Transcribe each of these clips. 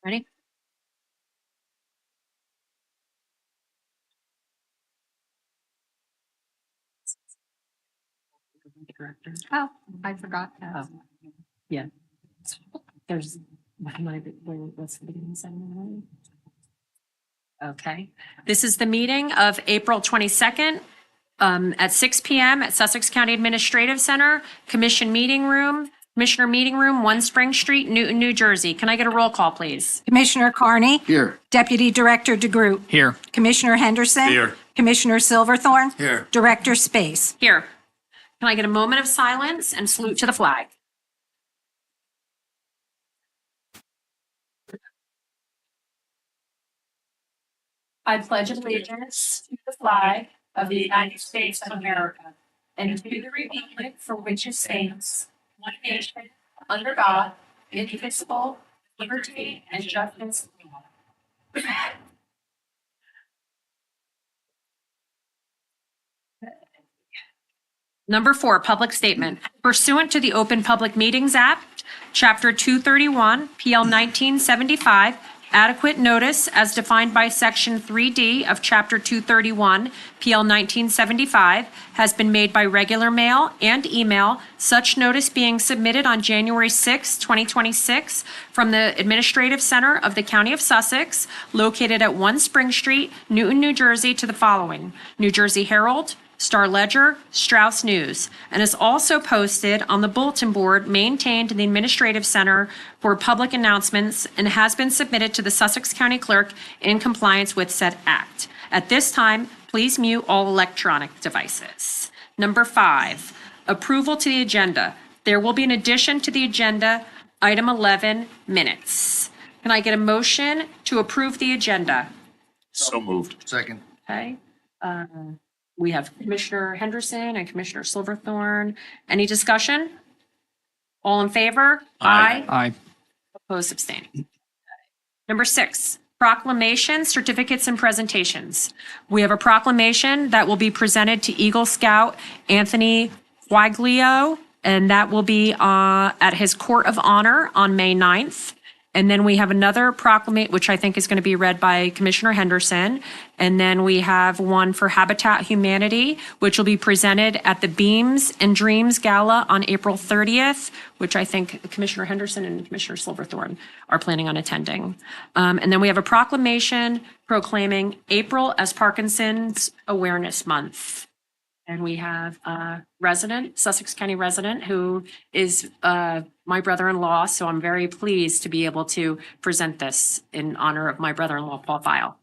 Ready? Oh, I forgot. Oh, yeah. There's, what's the beginning ceremony? Okay. This is the meeting of April 22nd at 6 p.m. at Sussex County Administrative Center, Commissioner Meeting Room, 1 Spring Street, Newton, New Jersey. Can I get a roll call, please? Commissioner Carney? Here. Deputy Director DeGroot? Here. Commissioner Henderson? Here. Commissioner Silverthorne? Here. Director Space? Here. Can I get a moment of silence and salute to the flag? I pledge allegiance to the flag of the United States of America and to the republic for which it stands, one nation, under God, indivisible, liberty and justice for all. Number 4, public statement. Pursuant to the Open Public Meetings Act, Chapter 231, PL 1975, adequate notice as defined by Section 3D of Chapter 231, PL 1975, has been made by regular mail and email, such notice being submitted on January 6, 2026, from the Administrative Center of the County of Sussex, located at 1 Spring Street, Newton, New Jersey, to the following: New Jersey Herald, Star Ledger, Strauss News, and is also posted on the bulletin board maintained in the Administrative Center for public announcements and has been submitted to the Sussex County Clerk in compliance with said act. At this time, please mute all electronic devices. Number 5, approval to the agenda. There will be an addition to the agenda, item 11, minutes. Can I get a motion to approve the agenda? So moved. Second. Okay. We have Commissioner Henderson and Commissioner Silverthorne. Any discussion? All in favor? Aye. Opposed, abstained. Number 6, proclamations, certificates, and presentations. We have a proclamation that will be presented to Eagle Scout Anthony Quaglio, and that will be at his Court of Honor on May 9th. And then we have another proclamation, which I think is going to be read by Commissioner Henderson. And then we have one for Habitat Humanity, which will be presented at the Beams and Dreams Gala on April 30th, which I think Commissioner Henderson and Commissioner Silverthorne are planning on attending. And then we have a proclamation proclaiming April as Parkinson's Awareness Month. And we have a resident, Sussex County resident, who is my brother-in-law. So I'm very pleased to be able to present this in honor of my brother-in-law, Paul File.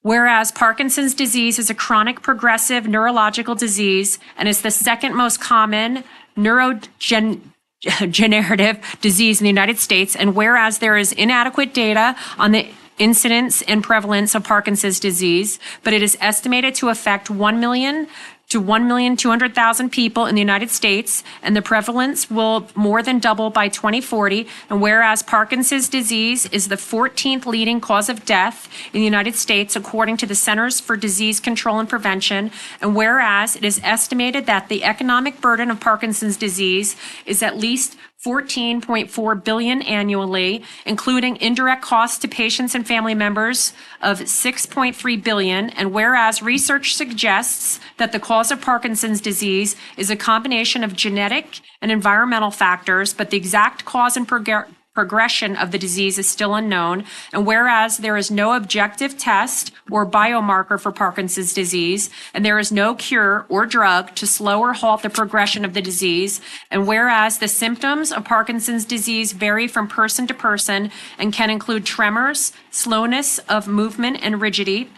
Whereas Parkinson's disease is a chronic progressive neurological disease and is the second most common neurodegenerative disease in the United States, and whereas there is inadequate data on the incidence and prevalence of Parkinson's disease, but it is estimated to affect 1 million to 1,200,000 people in the United States, and the prevalence will more than double by 2040. And whereas Parkinson's disease is the 14th leading cause of death in the United States, according to the Centers for Disease Control and Prevention, and whereas it is estimated that the economic burden of Parkinson's disease is at least $14.4 billion annually, including indirect costs to patients and family members of $6.3 billion. And whereas research suggests that the cause of Parkinson's disease is a combination of genetic and environmental factors, but the exact cause and progression of the disease is still unknown. And whereas there is no objective test or biomarker for Parkinson's disease, and there is no cure or drug to slow or halt the progression of the disease, and whereas the symptoms of Parkinson's disease vary from person to person and can include tremors, slowness of movement and rigidity,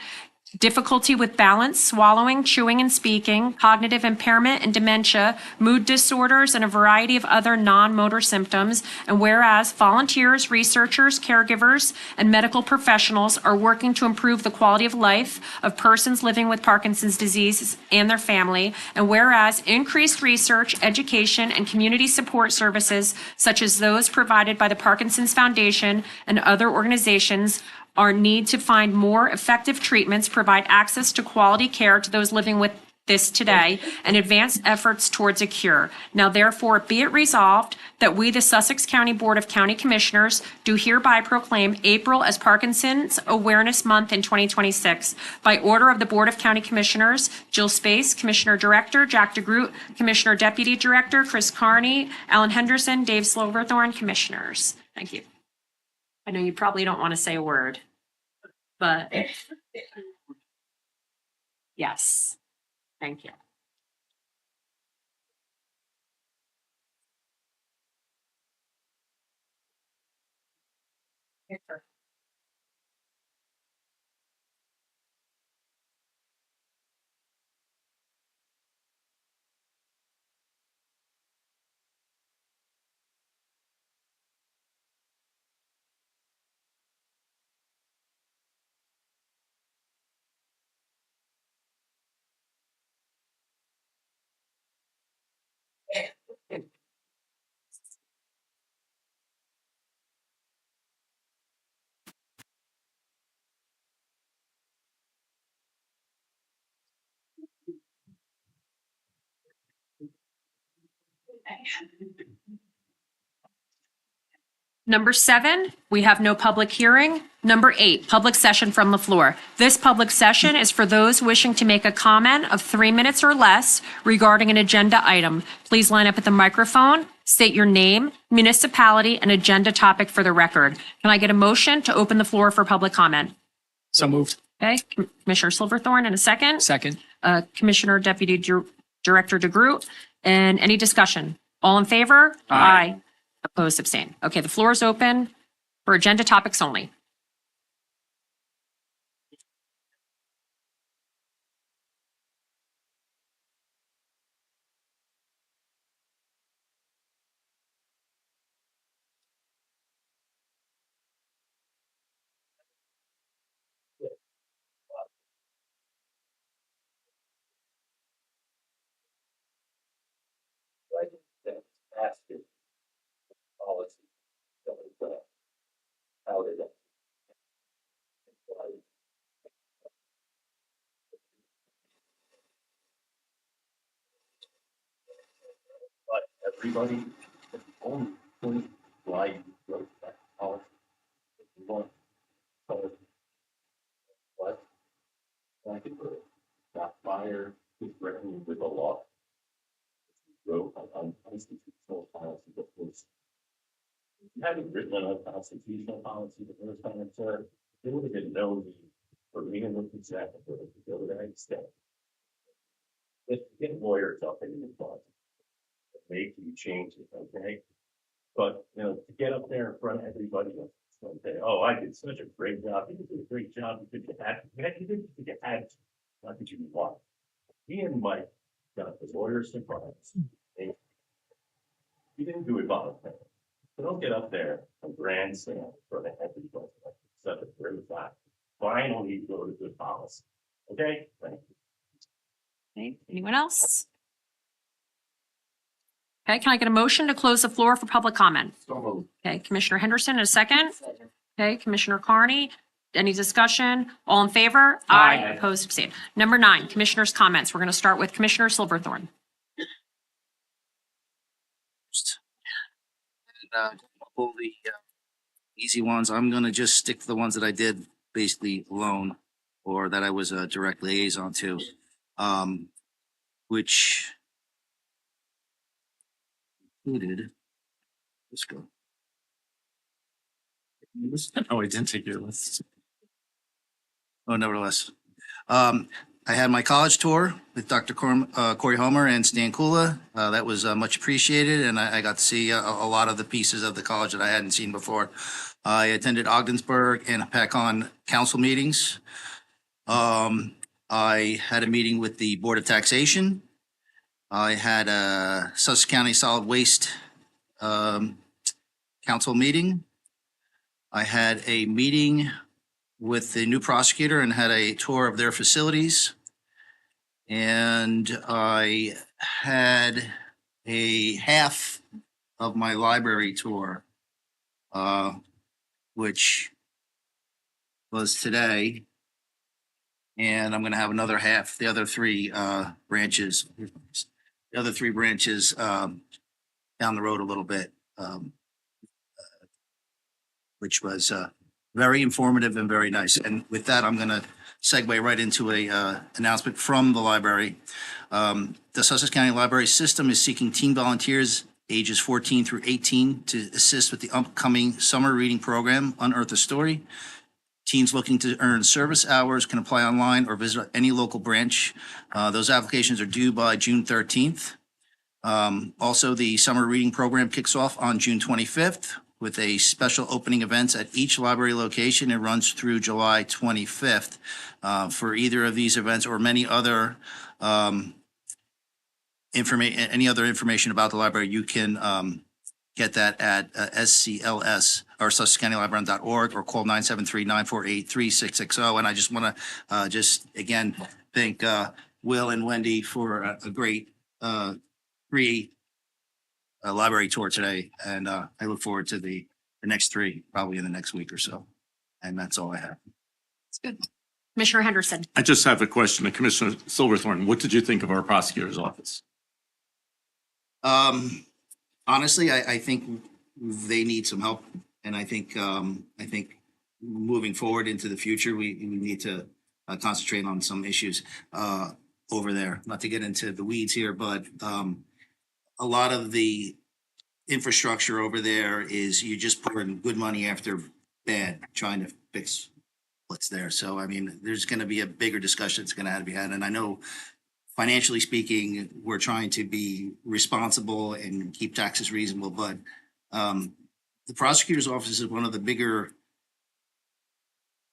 difficulty with balance, swallowing, chewing, and speaking, cognitive impairment and dementia, mood disorders, and a variety of other non-motor symptoms. And whereas volunteers, researchers, caregivers, and medical professionals are working to improve the quality of life of persons living with Parkinson's disease and their family. And whereas increased research, education, and community support services, such as those provided by the Parkinson's Foundation and other organizations, our need to find more effective treatments, provide access to quality care to those living with this today and advance efforts towards a cure. Now therefore be it resolved that we, the Sussex County Board of County Commissioners, do hereby proclaim April as Parkinson's Awareness Month in 2026. By order of the Board of County Commissioners, Jill Space, Commissioner Director, Jack DeGroot, Commissioner Deputy Director, Chris Carney, Alan Henderson, Dave Silverthorne, Commissioners. Thank you. I know you probably don't want to say a word, but yes, thank you. Number 7, we have no public hearing. Number 8, public session from the floor. This public session is for those wishing to make a comment of 3 minutes or less regarding an agenda item. Please line up at the microphone, state your name, municipality, and agenda topic for the record. Can I get a motion to open the floor for public comment? So moved. Okay, Commissioner Silverthorne in a second. Second. Commissioner Deputy Director DeGroot. And any discussion? All in favor? Aye. Opposed, abstain. Okay, the floor is open for agenda topics only. But everybody, if you only point why you wrote that policy, if you want, so what? Like it got fired, was threatened with a law. If you wrote an unconstitutional policy that was, if you hadn't written an unconstitutional policy the first time, sir, there would have been no need for me and the executive to go to that extent. Let's get lawyers up in the closet. Make you change it, okay? But, you know, to get up there in front of everybody else and say, oh, I did such a great job, you did a great job, you did you had to, not that you want. Me and Mike got the lawyers to clients. You didn't do it voluntarily. So don't get up there and grandstand in front of everybody like such a great job. Finally, go to good policy, okay? Thank you. Okay, anyone else? Okay, can I get a motion to close the floor for public comment? So moved. Okay, Commissioner Henderson, in a second. Okay, Commissioner Carney, any discussion? All in favor? Aye. Opposed, abstained. Number 9, Commissioners' comments. We're going to start with Commissioner Silverthorne. And all the easy ones, I'm gonna just stick to the ones that I did basically alone, or that I was a direct liaison to, which included, let's go. Oh, I didn't take your list. Oh, nevertheless, I had my college tour with Dr. Corey Homer and Stan Kula. That was much appreciated, and I got to see a lot of the pieces of the college that I hadn't seen before. I attended Ogdensburg and PACON council meetings. I had a meeting with the Board of Taxation. I had a Sussex County Solid Waste council meeting. I had a meeting with the new prosecutor and had a tour of their facilities. And I had a half of my library tour, which was today. And I'm going to have another half, the other three branches, down the road a little bit, which was very informative and very nice. And with that, I'm going to segue right into a announcement from the library. The Sussex County Library System is seeking teen volunteers ages 14 through 18 to assist with the upcoming summer reading program, Unearth a Story. Teens looking to earn service hours can apply online or visit any local branch. Those applications are due by June 13th. Also, the summer reading program kicks off on June 25th with a special opening events at each library location. It runs through July 25th. For either of these events or many other any other information about the library, you can get that at SCLS or SussexCountyLibrary.org or call 973-948-3660. And I just want to just again thank Will and Wendy for a great free library tour today. And I look forward to the next three, probably in the next week or so. And that's all I have. It's good. Commissioner Henderson. I just have a question to Commissioner Silverthorne. What did you think of our prosecutor's office? Honestly, I think they need some help. And I think moving forward into the future, we need to concentrate on some issues over there. Not to get into the weeds here, but a lot of the infrastructure over there is you just put in good money after bad, trying to fix what's there. So, I mean, there's going to be a bigger discussion that's going to have to be had. And I know financially speaking, we're trying to be responsible and keep taxes reasonable, but the prosecutor's office is one of the bigger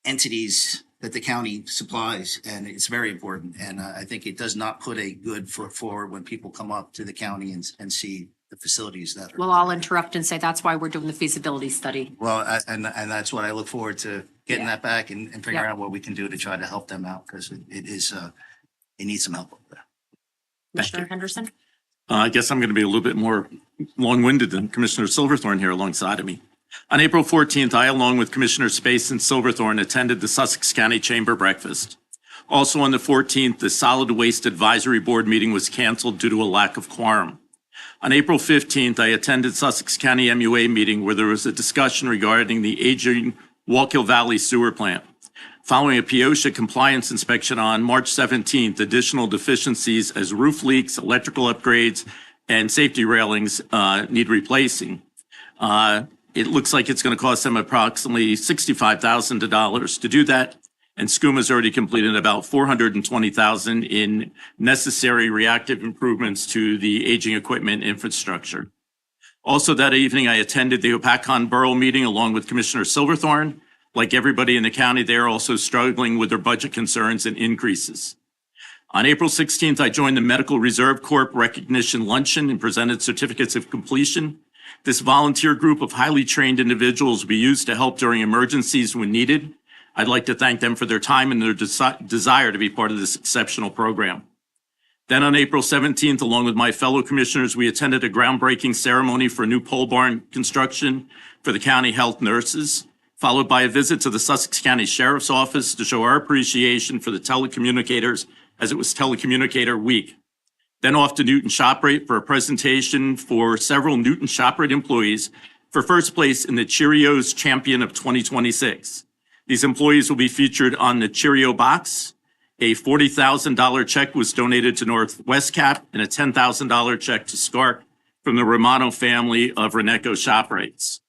entities that the county supplies, and it's very important. And I think it does not put a good foot forward when people come up to the county and see the facilities that are. Well, I'll interrupt and say that's why we're doing the feasibility study. Well, and that's what I look forward to getting that back and figuring out what we can do to try to help them out, because it needs some help over there. Commissioner Henderson. I guess I'm going to be a little bit more long-winded than Commissioner Silverthorne here alongside of me. On April 14th, I, along with Commissioner Space and Silverthorne, attended the Sussex County Chamber Breakfast. Also on the 14th, the Solid Waste Advisory Board meeting was canceled due to a lack of quorum. On April 15th, I attended Sussex County MUA meeting where there was a discussion regarding the aging Wallkill Valley sewer plant. Following a POSHA compliance inspection on March 17th, additional deficiencies as roof leaks, electrical upgrades, and safety railings need replacing. It looks like it's going to cost them approximately $65,000 to do that. And SCUMA's already completed about $420,000 in necessary reactive improvements to the aging equipment infrastructure. Also that evening, I attended the Opakon Borough meeting along with Commissioner Silverthorne. Like everybody in the county, they are also struggling with their budget concerns and increases. On April 16th, I joined the Medical Reserve Corps Recognition Luncheon and presented certificates of completion. This volunteer group of highly trained individuals will be used to help during emergencies when needed. I'd like to thank them for their time and their desire to be part of this exceptional program. Then on April 17th, along with my fellow commissioners, we attended a groundbreaking ceremony for a new pole barn construction for the county health nurses, followed by a visit to the Sussex County Sheriff's Office to show our appreciation for the telecommunicators as it was Telecommunicator Week. Then off to Newton ShopRite for a presentation for several Newton ShopRite employees for first place in the Cheerios Champion of 2026. These employees will be featured on the Cheerio box. A $40,000 check was donated to Northwest Cap and a $10,000 check to SCARC from the Romano family of Reneco ShopRites.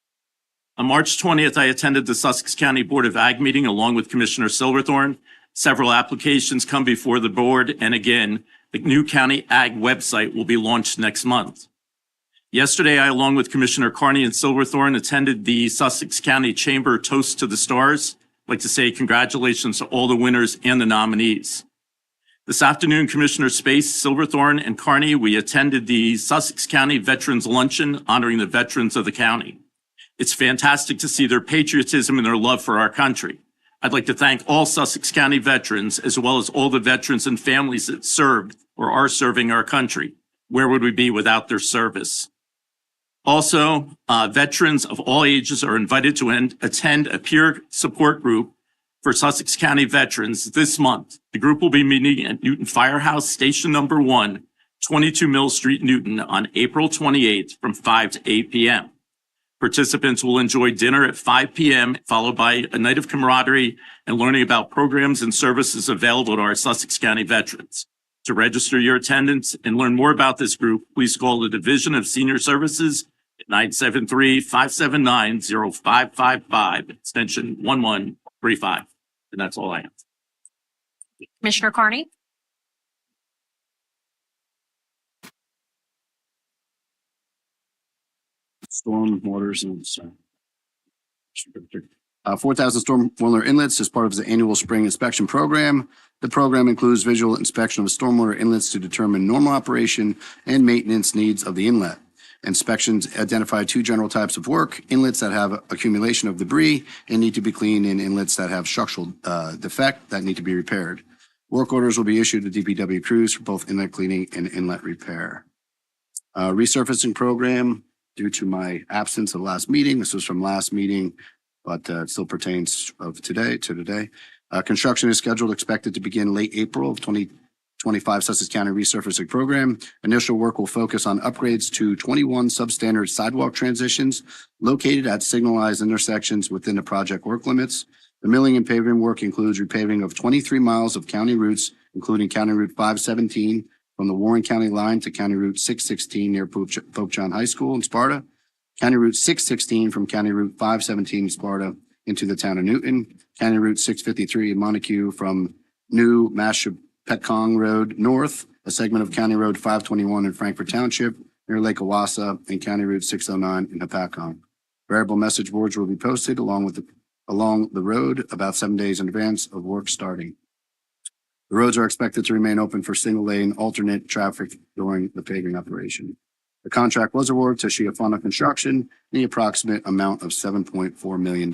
On March 20th, I attended the Sussex County Board of Ag meeting along with Commissioner Silverthorne. Several applications come before the board, and again, the new county ag website will be launched next month. Yesterday, I, along with Commissioner Carney and Silverthorne, attended the Sussex County Chamber Toast to the Stars. I'd like to say congratulations to all the winners and the nominees. This afternoon, Commissioner Space, Silverthorne, and Carney, we attended the Sussex County Veterans Luncheon honoring the veterans of the county. It's fantastic to see their patriotism and their love for our country. I'd like to thank all Sussex County veterans, as well as all the veterans and families that served or are serving our country. Where would we be without their service? Also, veterans of all ages are invited to attend a peer support group For Sussex County veterans this month, the group will be meeting at Newton Firehouse Station Number 1, 22 Mill Street, Newton on April 28th from 5 to 8 p.m. Participants will enjoy dinner at 5 p.m., followed by a night of camaraderie and learning about programs and services available to our Sussex County veterans. To register your attendance and learn more about this group, please call the Division of Senior Services at 973-579-0555, extension 1135. And that's all I have. Commissioner Carney? Storm waters and 4,000 stormwater inlets as part of the annual spring inspection program. The program includes visual inspection of stormwater inlets to determine normal operation and maintenance needs of the inlet. Inspections identify two general types of work: inlets that have accumulation of debris and need to be cleaned, and inlets that have structural defect that need to be repaired. Work orders will be issued to DPW crews for both inlet cleaning and inlet repair. Resurfacing program, due to my absence of last meeting. This was from last meeting, but it still pertains of today to today. Construction is expected to begin late April of 2025 Sussex County Resurfacing Program. Initial work will focus on upgrades to 21 substandard sidewalk transitions located at signalized intersections within the project work limits. The milling and paving work includes repaving of 23 miles of county routes, including County Route 517, from the Warren County line to County Route 616 near Pope John High School in Sparta, County Route 616 from County Route 517 in Sparta into the town of Newton, County Route 653 in Montague from New Mashpetcong Road North, a segment of County Road 521 in Frankfort Township near Lake Owassa, and County Route 609 in Hapatcong. Variable message boards will be posted along the road about 7 days in advance of work starting. The roads are expected to remain open for single-lane alternate traffic during the paving operation. The contract was awarded to Shiafana Construction in the approximate amount of $7.4 million.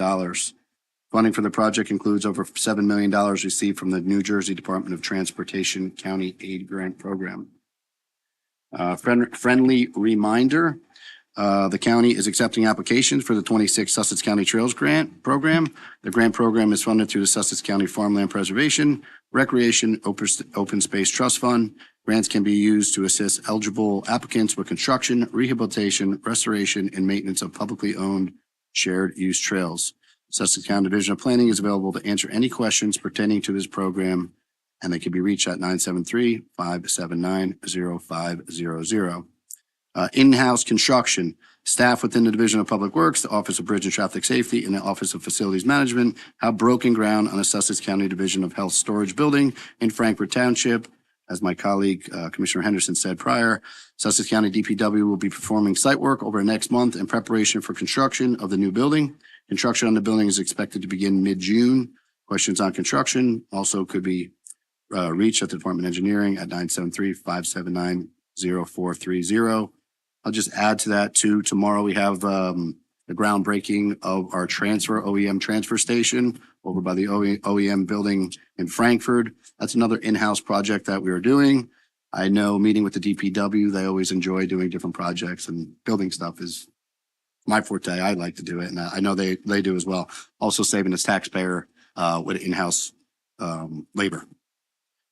Funding for the project includes over $7 million received from the New Jersey Department of Transportation County Aid Grant Program. Friendly reminder, the county is accepting applications for the 26 Sussex County Trails Grant Program. The grant program is funded through the Sussex County Farmland Preservation, Recreation, Open Space Trust Fund. Grants can be used to assist eligible applicants with construction, rehabilitation, restoration, and maintenance of publicly owned shared use trails. Sussex County Division of Planning is available to answer any questions pertaining to this program, and they can be reached at 973-579-0500. In-house construction. Staff within the Division of Public Works, the Office of Bridge and Traffic Safety, and the Office of Facilities Management have broken ground on the Sussex County Division of Health Storage Building in Frankfort Township. As my colleague, Commissioner Henderson said prior, Sussex County DPW will be performing site work over the next month in preparation for construction of the new building. Construction on the building is expected to begin mid-June. Questions on construction also could be reached at the Department of Engineering at 973-579-0430. I'll just add to that too. Tomorrow we have the groundbreaking of our OEM transfer station over by the OEM building in Frankfurt. That's another in-house project that we are doing. I know meeting with the DPW, they always enjoy doing different projects, and building stuff is my forte. I like to do it, and I know they do as well. Also saving us taxpayer with in-house labor.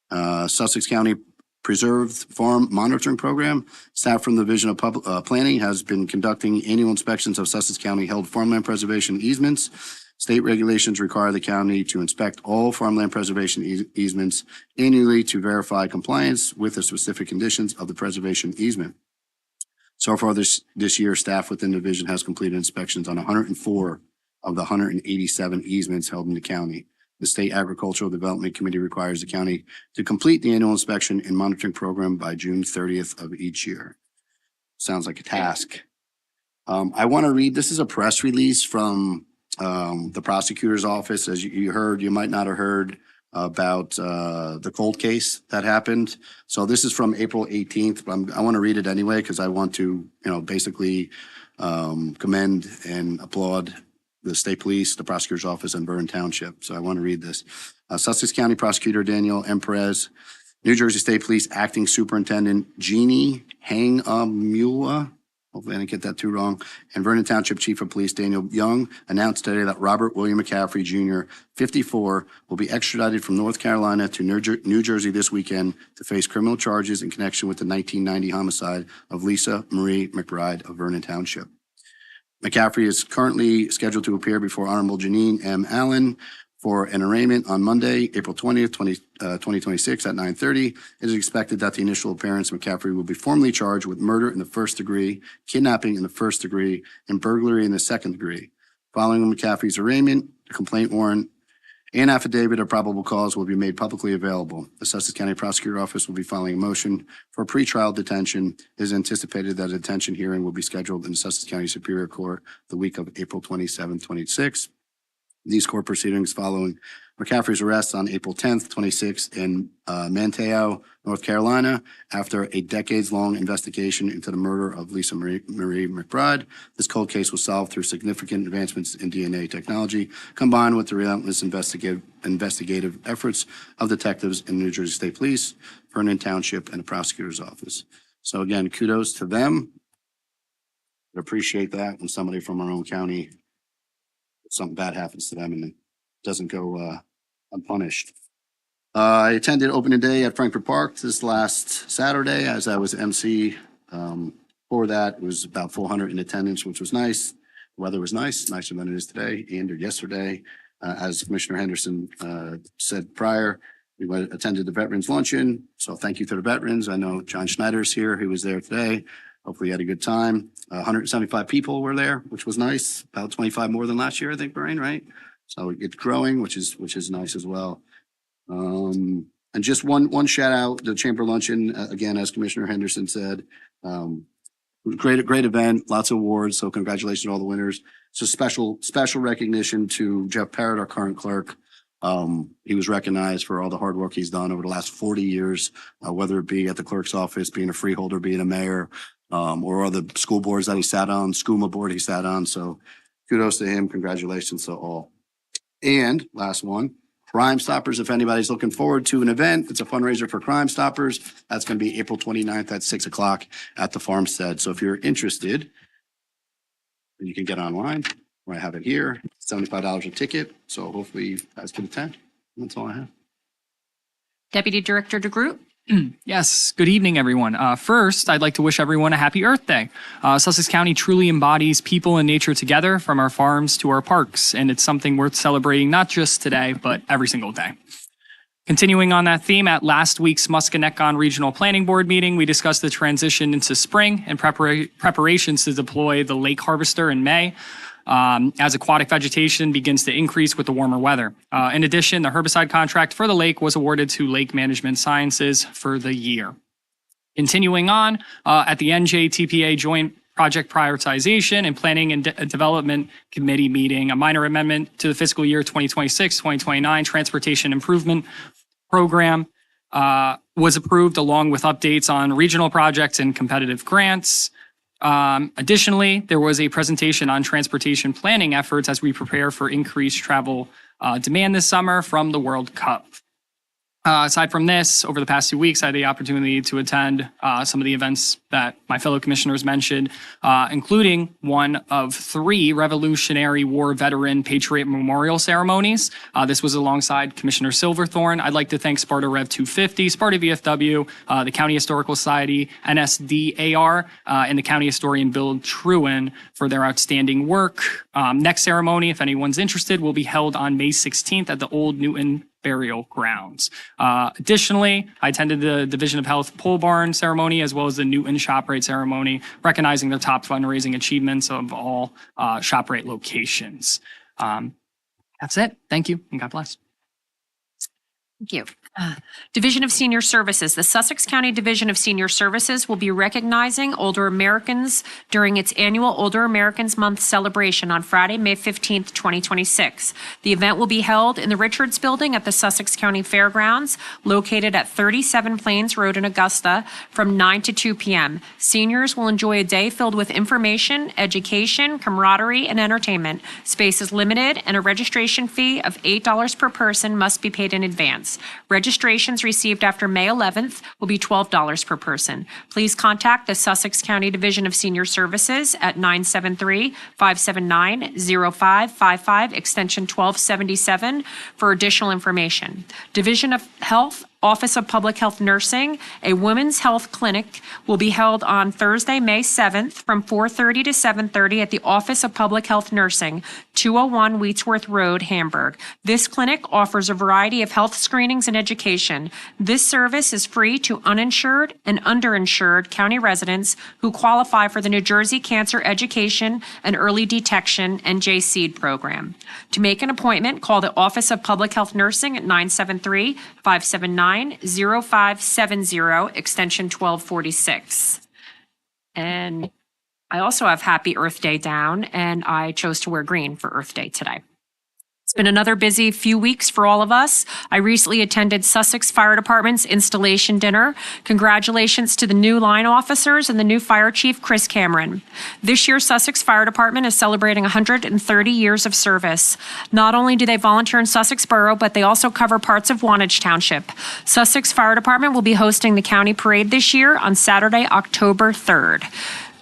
Sussex County Preserved Farm Monitoring Program. Staff from the Division of Public Planning has been conducting annual inspections of Sussex County held farmland preservation easements. State regulations require the county to inspect all farmland preservation easements annually to verify compliance with the specific conditions of the preservation easement. So far this year, staff within the division has completed inspections on 104 of the 187 easements held in the county. The State Agricultural Development Committee requires the county to complete the annual inspection and monitoring program by June 30th of each year. Sounds like a task. I want to read, this is a press release from the prosecutor's office. As you heard, you might not have heard about the cold case that happened. So this is from April 18th, but I want to read it anyway because I want to, basically commend and applaud the state police, the prosecutor's office, and Vernon Township. So I want to read this. Sussex County Prosecutor Daniel M. Perez, New Jersey State Police Acting Superintendent Jeannie Hangmula, hopefully I didn't get that too wrong, and Vernon Township Chief of Police Daniel Young announced today that Robert William McCaffrey Jr., 54, will be extradited from North Carolina to New Jersey this weekend to face criminal charges in connection with the 1990 homicide of Lisa Marie McBride of Vernon Township. McCaffrey is currently scheduled to appear before Honorable Janine M. Allen for an arraignment on Monday, April 20th, 2026 at 9:30. It is expected that the initial appearance, McCaffrey will be formally charged with murder in the first degree, kidnapping in the first degree, and burglary in the second degree. Following McCaffrey's arraignment, a complaint warrant and affidavit of probable cause will be made publicly available. The Sussex County Prosecutor Office will be filing a motion for pretrial detention. It is anticipated that a detention hearing will be scheduled in the Sussex County Superior Court the week of April 27, 26. These court proceedings following McCaffrey's arrest on April 10th, 26th in Manteo, North Carolina, after a decades-long investigation into the murder of Lisa Marie McBride. This cold case was solved through significant advancements in DNA technology, combined with the relentless investigative efforts of detectives in New Jersey State Police, Vernon Township, and the prosecutor's office. So again, kudos to them. I appreciate that when somebody from our own county, something bad happens to them and it doesn't go unpunished. I attended opening day at Frankfurt Park this last Saturday as I was MC. For that, it was about 400 in attendance, which was nice. The weather was nice, nicer than it is today and or yesterday. As Commissioner Henderson said prior, we attended the Veterans Luncheon. So thank you to the veterans. I know John Schneider's here. He was there today. Hopefully you had a good time. 175 people were there, which was nice. About 25 more than last year, I think, Brian, right? So it's growing, which is nice as well. And just one shout out, the Chamber Luncheon, again, as Commissioner Henderson said, great event, lots of awards. So congratulations to all the winners. So special recognition to Jeff Parrott, our current clerk. He was recognized for all the hard work he's done over the last 40 years, whether it be at the clerk's office, being a freeholder, being a mayor, or other school boards that he sat on, SCUMA board he sat on. So kudos to him. Congratulations to all. And last one, Crime Stoppers. If anybody's looking forward to an event, it's a fundraiser for Crime Stoppers. That's going to be April 29th at 6 o'clock at the Farmstead. So if you're interested, you can get online. I have it here, $75 a ticket. So hopefully you guys can attend. That's all I have. Deputy Director DeGroot. Yes, good evening, everyone. First, I'd like to wish everyone a happy Earth Day. Sussex County truly embodies people and nature together, from our farms to our parks, and it's something worth celebrating not just today, but every single day. Continuing on that theme, at last week's Musconetcon Regional Planning Board meeting, we discussed the transition into spring and preparations to deploy the lake harvester in May, as aquatic vegetation begins to increase with the warmer weather. In addition, the herbicide contract for the lake was awarded to Lake Management Sciences for the year. Continuing on, at the NJTPA Joint Project Prioritization and Planning and Development Committee meeting, a minor amendment to the fiscal year 2026-2029 Transportation Improvement Program was approved, along with updates on regional projects and competitive grants. Additionally, there was a presentation on transportation planning efforts as we prepare for increased travel demand this summer from the World Cup. Aside from this, over the past 2 weeks, I had the opportunity to attend some of the events that my fellow commissioners mentioned, including one of 3 Revolutionary War veteran Patriot Memorial ceremonies. This was alongside Commissioner Silverthorne. I'd like to thank Sparta Rev 250, Sparta VFW, the County Historical Society, NSDAR, and the County Historian Bill Truen for their outstanding work. Next ceremony, if anyone's interested, will be held on May 16th at the Old Newton Burial Grounds. Additionally, I attended the Division of Health Pole Barn ceremony as well as the Newton ShopRite ceremony, recognizing the top fundraising achievements of all ShopRite locations. That's it. Thank you, and God bless. Thank you. Division of Senior Services. The Sussex County Division of Senior Services will be recognizing older Americans during its annual Older Americans Month celebration on Friday, May 15th, 2026. The event will be held in the Richards Building at the Sussex County Fairgrounds, located at 37 Plains Road in Augusta, from 9 to 2 p.m. Seniors will enjoy a day filled with information, education, camaraderie, and entertainment. Space is limited, and a registration fee of $8 per person must be paid in advance. Registrations received after May 11th will be $12 per person. Please contact the Sussex County Division of Senior Services at 973-579-0555, extension 1277 for additional information. Division of Health, Office of Public Health Nursing, a women's health clinic will be held on Thursday, May 7th from 4:30 to 7:30 at the Office of Public Health Nursing, 201 Wheatsworth Road, Hamburg. This clinic offers a variety of health screenings and education. This service is free to uninsured and underinsured county residents who qualify for the New Jersey Cancer Education and Early Detection NJ-SEED program. To make an appointment, call the Office of Public Health Nursing at 973-579-0570, extension 1246. And I also have Happy Earth Day down, and I chose to wear green for Earth Day today. It's been another busy few weeks for all of us. I recently attended Sussex Fire Department's installation dinner. Congratulations to the new line officers and the new fire chief, Chris Cameron. This year, Sussex Fire Department is celebrating 130 years of service. Not only do they volunteer in Sussex Borough, but they also cover parts of Wantage Township. Sussex Fire Department will be hosting the county parade this year on Saturday, October 3rd.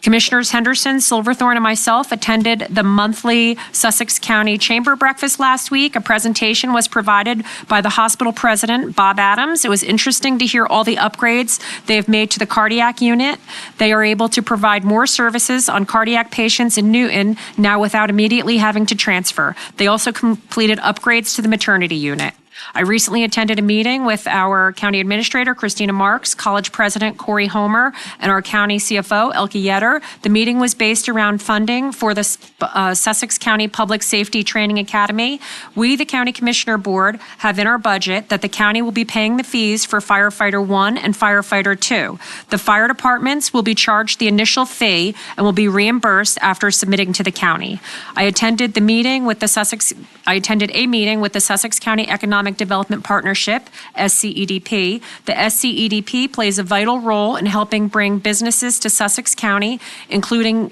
Commissioners Henderson, Silverthorne, and myself attended the monthly Sussex County Chamber Breakfast last week. A presentation was provided by the hospital president, Bob Adams. It was interesting to hear all the upgrades they have made to the cardiac unit. They are able to provide more services on cardiac patients in Newton now without immediately having to transfer. They also completed upgrades to the maternity unit. I recently attended a meeting with our county administrator, Christina Marks, college president, Corey Homer, and our county CFO, Elke Yetter. The meeting was based around funding for the Sussex County Public Safety Training Academy. We, the County Commissioner Board, have in our budget that the county will be paying the fees for Firefighter 1 and Firefighter 2. The fire departments will be charged the initial fee and will be reimbursed after submitting to the county. I attended a meeting with the Sussex County Economic Development Partnership, SCEDP. The SCEDP plays a vital role in helping bring businesses to Sussex County, including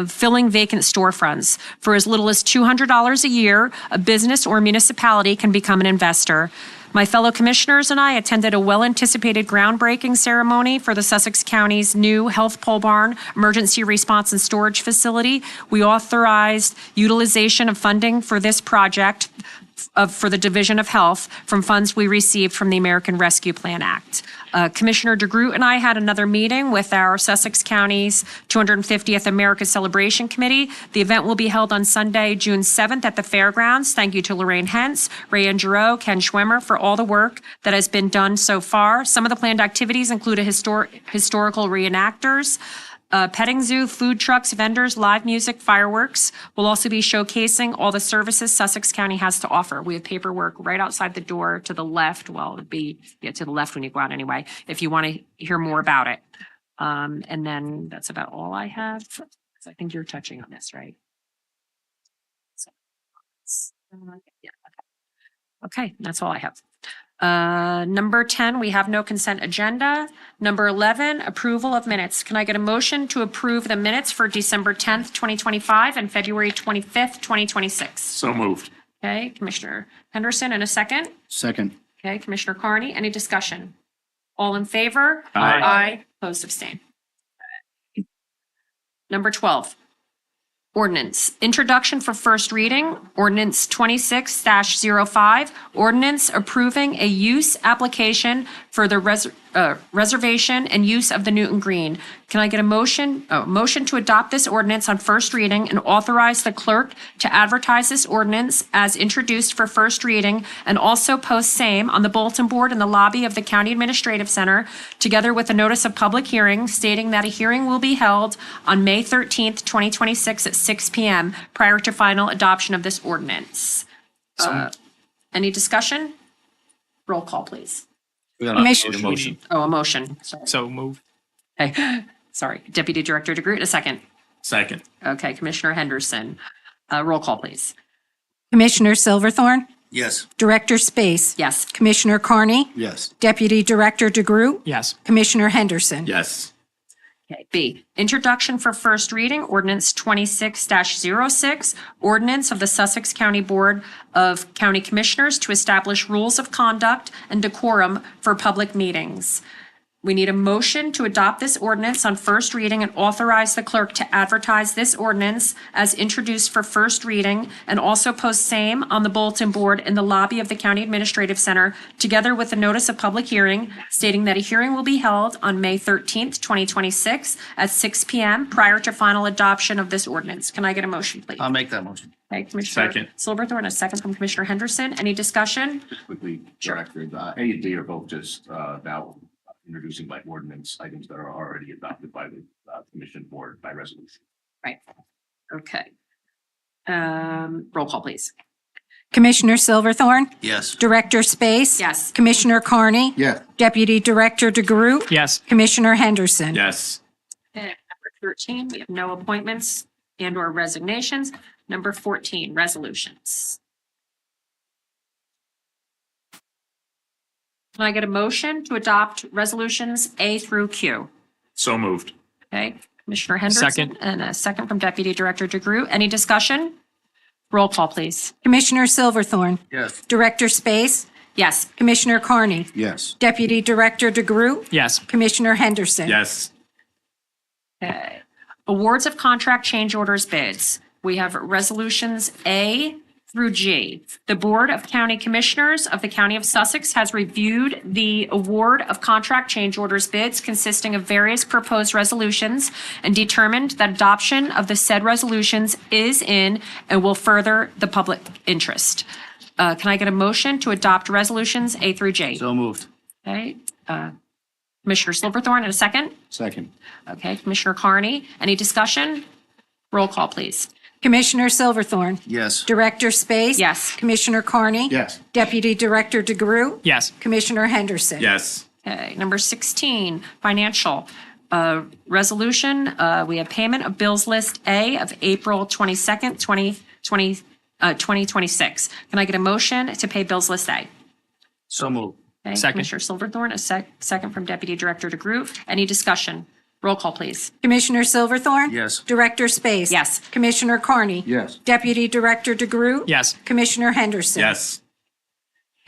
filling vacant storefronts. For as little as $200 a year, a business or municipality can become an investor. My fellow commissioners and I attended a well-anticipated groundbreaking ceremony for the Sussex County's new health pole barn, emergency response and storage facility. We authorized utilization of funding for this project for the Division of Health from funds we received from the American Rescue Plan Act. Commissioner DeGroot and I had another meeting with our Sussex County's 250th America Celebration Committee. The event will be held on Sunday, June 7th at the fairgrounds. Thank you to Lorraine Hentz, Ray Giroux, Ken Schwimmer for all the work that has been done so far. Some of the planned activities include historical reenactors, petting zoo, food trucks, vendors, live music, fireworks. We'll also be showcasing all the services Sussex County has to offer. We have paperwork right outside the door to the left. Well, it'd be to the left when you go out anyway, if you want to hear more about it. And then that's about all I have. I think you're touching on this, right? Yeah. Okay, that's all I have. Number 10, we have no consent agenda. Number 11, approval of minutes. Can I get a motion to approve the minutes for December 10th, 2025 and February 25th, 2026? So moved. Okay, Commissioner Henderson, and a second. Second. Okay, Commissioner Carney, any discussion? All in favor? Aye. Aye. Opposed, abstain. Number 12. Ordinance. Introduction for first reading. Ordinance 26-05. Ordinance approving a use application for the reservation and use of the Newton Green. Can I get a motion? Motion to adopt this ordinance on first reading and authorize the clerk to advertise this ordinance as introduced for first reading and also post same on the bulletin board in the lobby of the County Administrative Center, together with a notice of public hearing stating that a hearing will be held on May 13th, 2026 at 6 p.m. prior to final adoption of this ordinance. Any discussion? Roll call, please. Commissioner, Motion. Oh, a motion. Sorry. So moved. Okay. Sorry. Deputy Director DeGroot, a second. Second. Okay, Commissioner Henderson. Roll call, please. Commissioner Silverthorne, Yes. Director Space, Yes. Commissioner Carney, Yes. Deputy Director DeGroot, Yes. Commissioner Henderson. Yes. Okay, B, introduction for first reading, ordinance 26-06, ordinance of the Sussex County Board of County Commissioners to establish rules of conduct and decorum for public meetings. We need a motion to adopt this ordinance on first reading and authorize the clerk to advertise this ordinance as introduced for first reading and also post same on the bulletin board in the lobby of the County Administrative Center, together with a notice of public hearing stating that a hearing will be held on May 13th, 2026 at 6 p.m. prior to final adoption of this ordinance. Can I get a motion, please? I'll make that motion. Okay, Commissioner Second. Silverthorne, a second from Commissioner Henderson. Any discussion? Just quickly, Sure. Director, A and D are both just now introducing by ordinance items that are already adopted by the commission board by resolution. Right. Okay. Roll call, please. Commissioner Silverthorne, Yes. Director Space. Yes. Commissioner Carney. Yes. Deputy Director DeGroot. Yes. Commissioner Henderson. Yes. Okay, number 13, we have no appointments and or resignations. Number 14, resolutions. Can I get a motion to adopt resolutions A through Q? So moved. Okay, Commissioner Henderson. Second. And a second from Deputy Director DeGroot. Any discussion? Roll call, please. Commissioner Silverthorne, Yes. Director Space. Yes. Commissioner Carney. Yes. Deputy Director DeGroot. Yes. Commissioner Henderson. Yes. Okay. Awards of contract change orders bids. We have resolutions A through G. The Board of County Commissioners of the County of Sussex has reviewed the award of contract change orders bids consisting of various proposed resolutions and determined that adoption of the said resolutions is in and will further the public interest. Can I get a motion to adopt resolutions A through J? So moved. Okay. Commissioner Silverthorne in a second. Second. Okay, Commissioner Carney, any discussion? Roll call, please. Commissioner Silverthorne, Yes. Director Space. Yes. Commissioner Carney. Yes. Deputy Director DeGroot. Yes. Commissioner Henderson. Yes. Okay, number 16, financial resolution. We have payment of bills list A of April 22nd, 2026. Can I get a motion to pay bills list A? So moved. Okay, Second. Commissioner Silverthorne, a second from Deputy Director DeGroot. Any discussion? Roll call, please. Commissioner Silverthorne. Yes. Director Space. Yes. Commissioner Carney. Yes. Deputy Director DeGroot. Yes. Commissioner Henderson. Yes.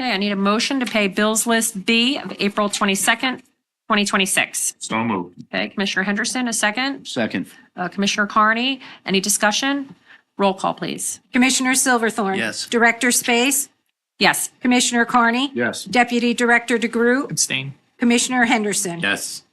Okay, I need a motion to pay bills list B of April 22nd, 2026. So moved. Okay, Commissioner Henderson, a second. Second. Commissioner Carney, any discussion? Roll call, please. Commissioner Silverthorne. Yes. Director Space. Yes. Commissioner Carney. Yes. Deputy Director DeGroot. Abstain. Commissioner Henderson. Yes.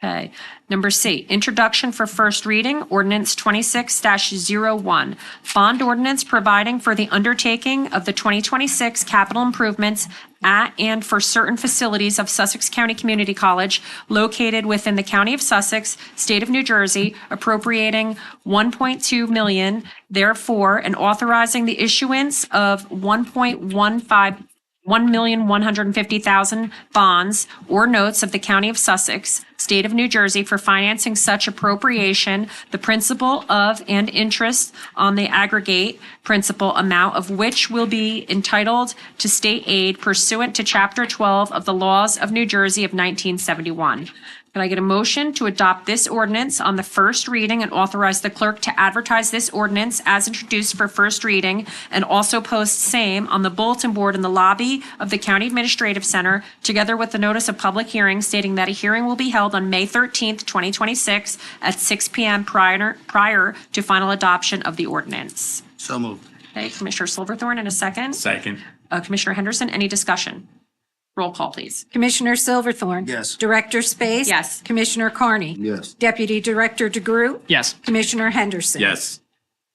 Okay. Number C, introduction for first reading, ordinance 26-01, bond ordinance providing for the undertaking of the 2026 capital improvements at and for certain facilities of Sussex County Community College located within the County of Sussex, State of New Jersey, appropriating $1.2 million, therefore, and authorizing the issuance of $1,150,000 bonds or notes of the County of Sussex, State of New Jersey for financing such appropriation, the principal of and interest on the aggregate principal amount of which will be entitled to state aid pursuant to Chapter 12 of the Laws of New Jersey of 1971. Can I get a motion to adopt this ordinance on the first reading and authorize the clerk to advertise this ordinance as introduced for first reading and also post same on the bulletin board in the lobby of the County Administrative Center, together with the notice of public hearing stating that a hearing will be held on May 13th, 2026 at 6 p.m. prior to final adoption of the ordinance? So moved. Okay, Commissioner Silverthorne in a second. Second. Commissioner Henderson, any discussion? Roll call, please. Commissioner Silverthorne. Yes. Director Space. Yes. Commissioner Carney. Yes. Deputy Director DeGroot. Yes. Commissioner Henderson. Yes.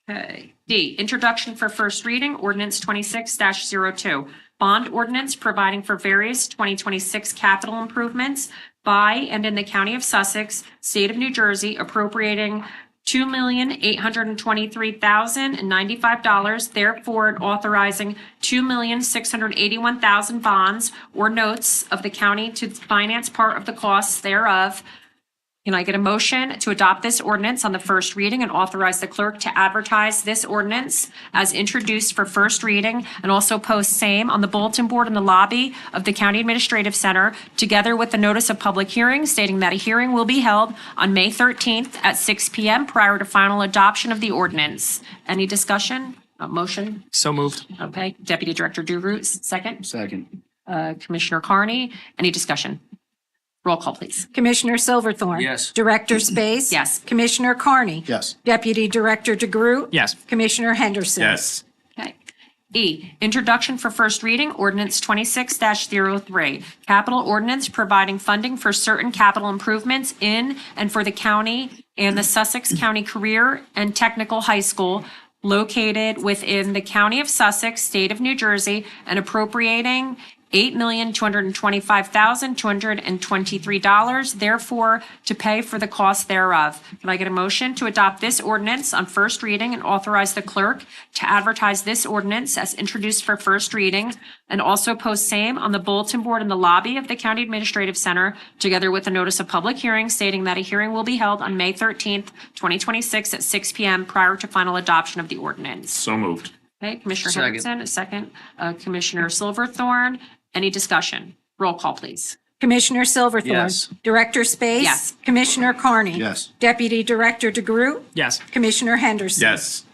Okay. D, introduction for first reading, ordinance 26-02, bond ordinance providing for various 2026 capital improvements by and in the County of Sussex, State of New Jersey, appropriating $2,823,095, therefore and authorizing $2,681,000 bonds or notes of the county to finance part of the costs thereof. Can I get a motion to adopt this ordinance on the first reading and authorize the clerk to advertise this ordinance as introduced for first reading and also post same on the bulletin board in the lobby of the County Administrative Center, together with the notice of public hearing stating that a hearing will be held on May 13th at 6 p.m. prior to final adoption of the ordinance? Any discussion? Motion? So moved. Okay. Deputy Director DeGroot, second. Second. Commissioner Carney, any discussion? Roll call, please. Commissioner Silverthorne. Yes. Director Space. Yes. Commissioner Carney. Yes. Deputy Director DeGroot. Yes. Commissioner Henderson. Yes. Okay. E, introduction for first reading, ordinance 26-03, capital ordinance providing funding for certain capital improvements in and for the county and the Sussex County Career and Technical High School located within the County of Sussex, State of New Jersey, and appropriating $8,225,223, therefore to pay for the cost thereof. Can I get a motion to adopt this ordinance on first reading and authorize the clerk to advertise this ordinance as introduced for first reading and also post same on the bulletin board in the lobby of the County Administrative Center, together with a notice of public hearing stating that a hearing will be held on May 13th, 2026 at 6 p.m. prior to final adoption of the ordinance? So moved. Okay, Commissioner Second. Henderson, a second. Commissioner Silverthorne, any discussion? Roll call, please. Commissioner Silverthorne. Yes. Director Space. Yes. Commissioner Carney. Yes. Deputy Director DeGroot. Yes. Commissioner Henderson. Yes.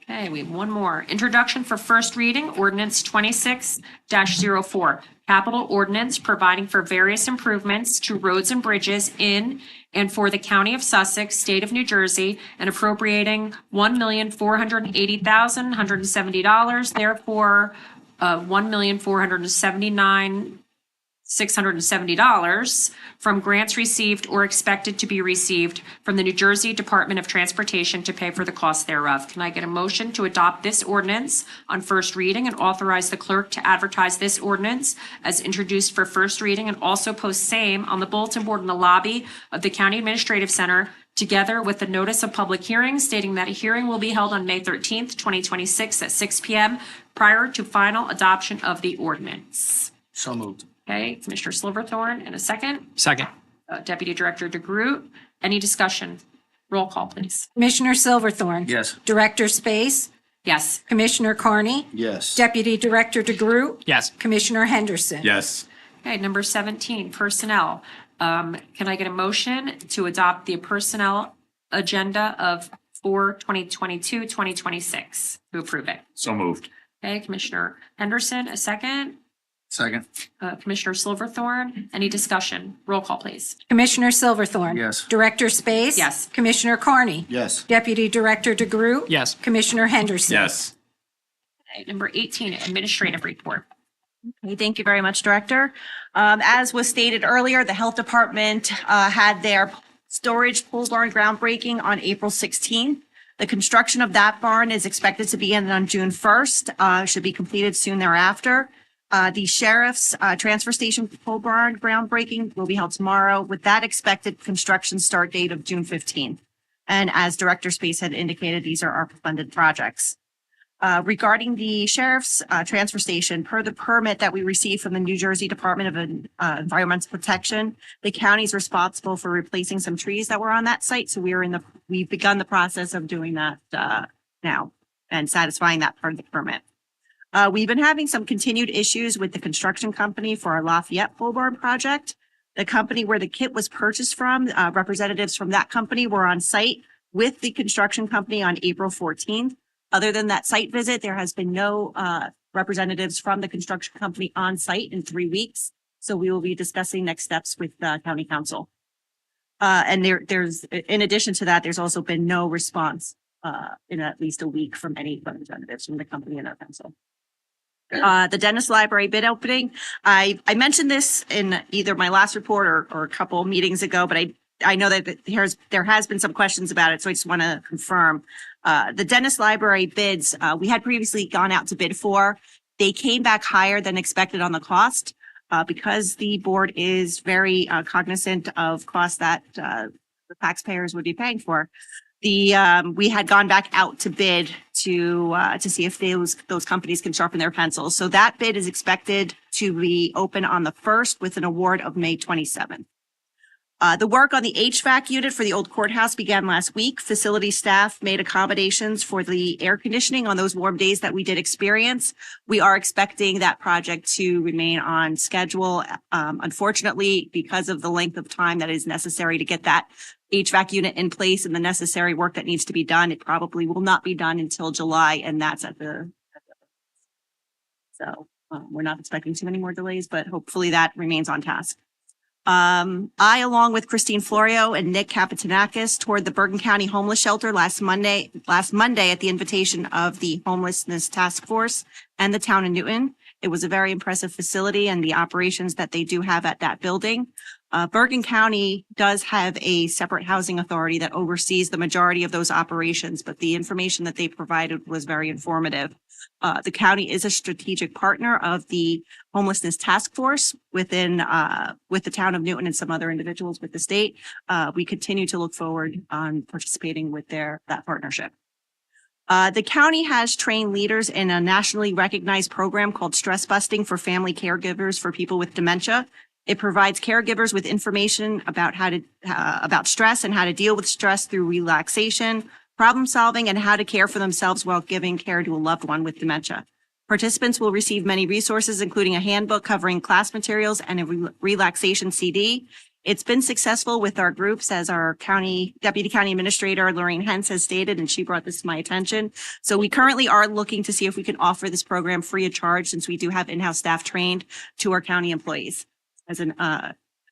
Okay, we have one more. Introduction for first reading, ordinance 26-04, capital ordinance providing for various improvements to roads and bridges in and for the County of Sussex, State of New Jersey, and appropriating $1,480,170, therefore $1,479,670 from grants received or expected to be received from the New Jersey Department of Transportation to pay for the cost thereof. Can I get a motion to adopt this ordinance on first reading and authorize the clerk to advertise this ordinance as introduced for first reading and also post same on the bulletin board in the lobby of the County Administrative Center, together with the notice of public hearing stating that a hearing will be held on May 13th, 2026 at 6 p.m. prior to final adoption of the ordinance? So moved. Okay, Commissioner Silverthorne, in a second. Second. Deputy Director DeGroot, any discussion? Roll call, please. Commissioner Silverthorne. Yes. Director Space. Yes. Commissioner Carney. Yes. Deputy Director DeGroot. Yes. Commissioner Henderson. Yes. Okay, number 17, personnel. Can I get a motion to adopt the personnel agenda for 2022-2026 to approve it? So moved. Okay, Commissioner Henderson, a second. Second. Commissioner Silverthorne, any discussion? Roll call, please. Commissioner Silverthorne. Yes. Director Space. Yes. Commissioner Carney. Yes. Deputy Director DeGroot. Yes. Commissioner Henderson. Yes. Okay, number 18, administrative report. Okay, thank you very much, Director. As was stated earlier, the Health Department had their storage pole barn groundbreaking on April 16th. The construction of that barn is expected to begin on June 1st, should be completed soon thereafter. The Sheriff's Transfer Station pole barn groundbreaking will be held tomorrow with that expected construction start date of June 15th. And as Director Space had indicated, these are ARPA funded projects. Regarding the Sheriff's Transfer Station, per the permit that we received from the New Jersey Department of Environmental Protection, the county is responsible for replacing some trees that were on that site. So we've begun the process of doing that now and satisfying that part of the permit. We've been having some continued issues with the construction company for our Lafayette pole barn project. The company where the kit was purchased from, representatives from that company were on site with the construction company on April 14th. Other than that site visit, there has been no representatives from the construction company on site in 3 weeks. So we will be discussing next steps with the county council. And there's, in addition to that, there's also been no response in at least a week from any representatives from the company and our council. The Dennis Library bid opening. I mentioned this in either my last report or a couple meetings ago, but I know that there has been some questions about it, so I just want to confirm. The Dennis Library bids, we had previously gone out to bid for. They came back higher than expected on the cost because the board is very cognizant of costs that the taxpayers would be paying for. We had gone back out to bid to see if those companies can sharpen their pencils. So that bid is expected to be open on the 1st with an award of May 27th. The work on the HVAC unit for the old courthouse began last week. Facility staff made accommodations for the air conditioning on those warm days that we did experience. We are expecting that project to remain on schedule. Unfortunately, because of the length of time that is necessary to get that HVAC unit in place and the necessary work that needs to be done, it probably will not be done until July, and that's so we're not expecting too many more delays, but hopefully that remains on task. I, along with Christine Florio and Nick Kapitanakis, toured the Bergen County Homeless Shelter last Monday at the invitation of the Homelessness Task Force and the town of Newton. It was a very impressive facility and the operations that they do have at that building. Bergen County does have a separate housing authority that oversees the majority of those operations, but the information that they provided was very informative. The county is a strategic partner of the Homelessness Task Force with the town of Newton and some other individuals with the state. We continue to look forward on participating with that partnership. The county has trained leaders in a nationally recognized program called Stress Busting for family caregivers for people with dementia. It provides caregivers with information about about stress and how to deal with stress through relaxation, problem solving, and how to care for themselves while giving care to a loved one with dementia. Participants will receive many resources, including a handbook covering class materials and a relaxation CD. It's been successful with our groups, as our Deputy County Administrator, Lorraine Hens, has stated, and she brought this to my attention. So we currently are looking to see if we can offer this program free of charge, since we do have in-house staff trained, to our county employees as an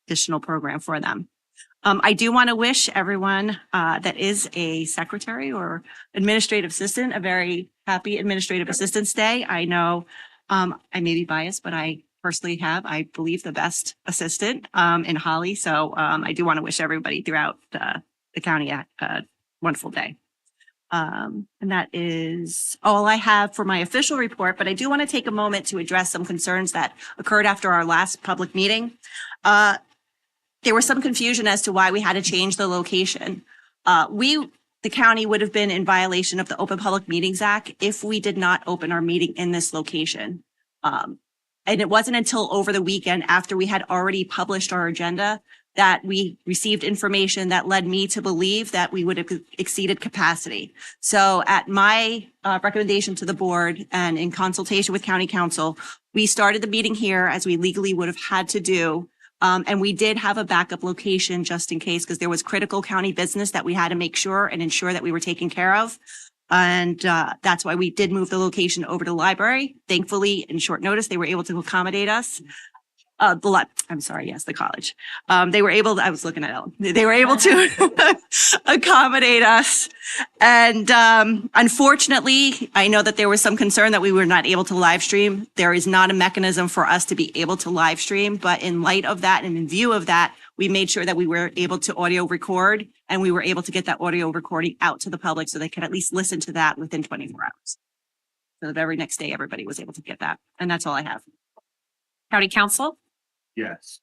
additional program for them. I do want to wish everyone that is a secretary or administrative assistant a very happy Administrative Assistance Day. I know I may be biased, but I personally have, I believe, the best assistant in Holly. So I do want to wish everybody throughout the county a wonderful day. And that is all I have for my official report, but I do want to take a moment to address some concerns that occurred after our last public meeting. There was some confusion as to why we had to change the location. The county would have been in violation of the Open Public Meetings Act if we did not open our meeting in this location. And it wasn't until over the weekend, after we had already published our agenda, that we received information that led me to believe that we would have exceeded capacity. So at my recommendation to the board and in consultation with county council, we started the meeting here as we legally would have had to do. And we did have a backup location just in case, because there was critical county business that we had to make sure and ensure that we were taken care of. And that's why we did move the location over to the library. Thankfully, in short notice, they were able to accommodate us. The college. They were able to, I was looking at Ellen. They were able to accommodate us. And unfortunately, I know that there was some concern that we were not able to live stream. There is not a mechanism for us to be able to live stream, but in light of that and in view of that, we made sure that we were able to audio record, and we were able to get that audio recording out to the public so they could at least listen to that within 24 hours. So the very next day, everybody was able to get that. And that's all I have. County Council? Yes.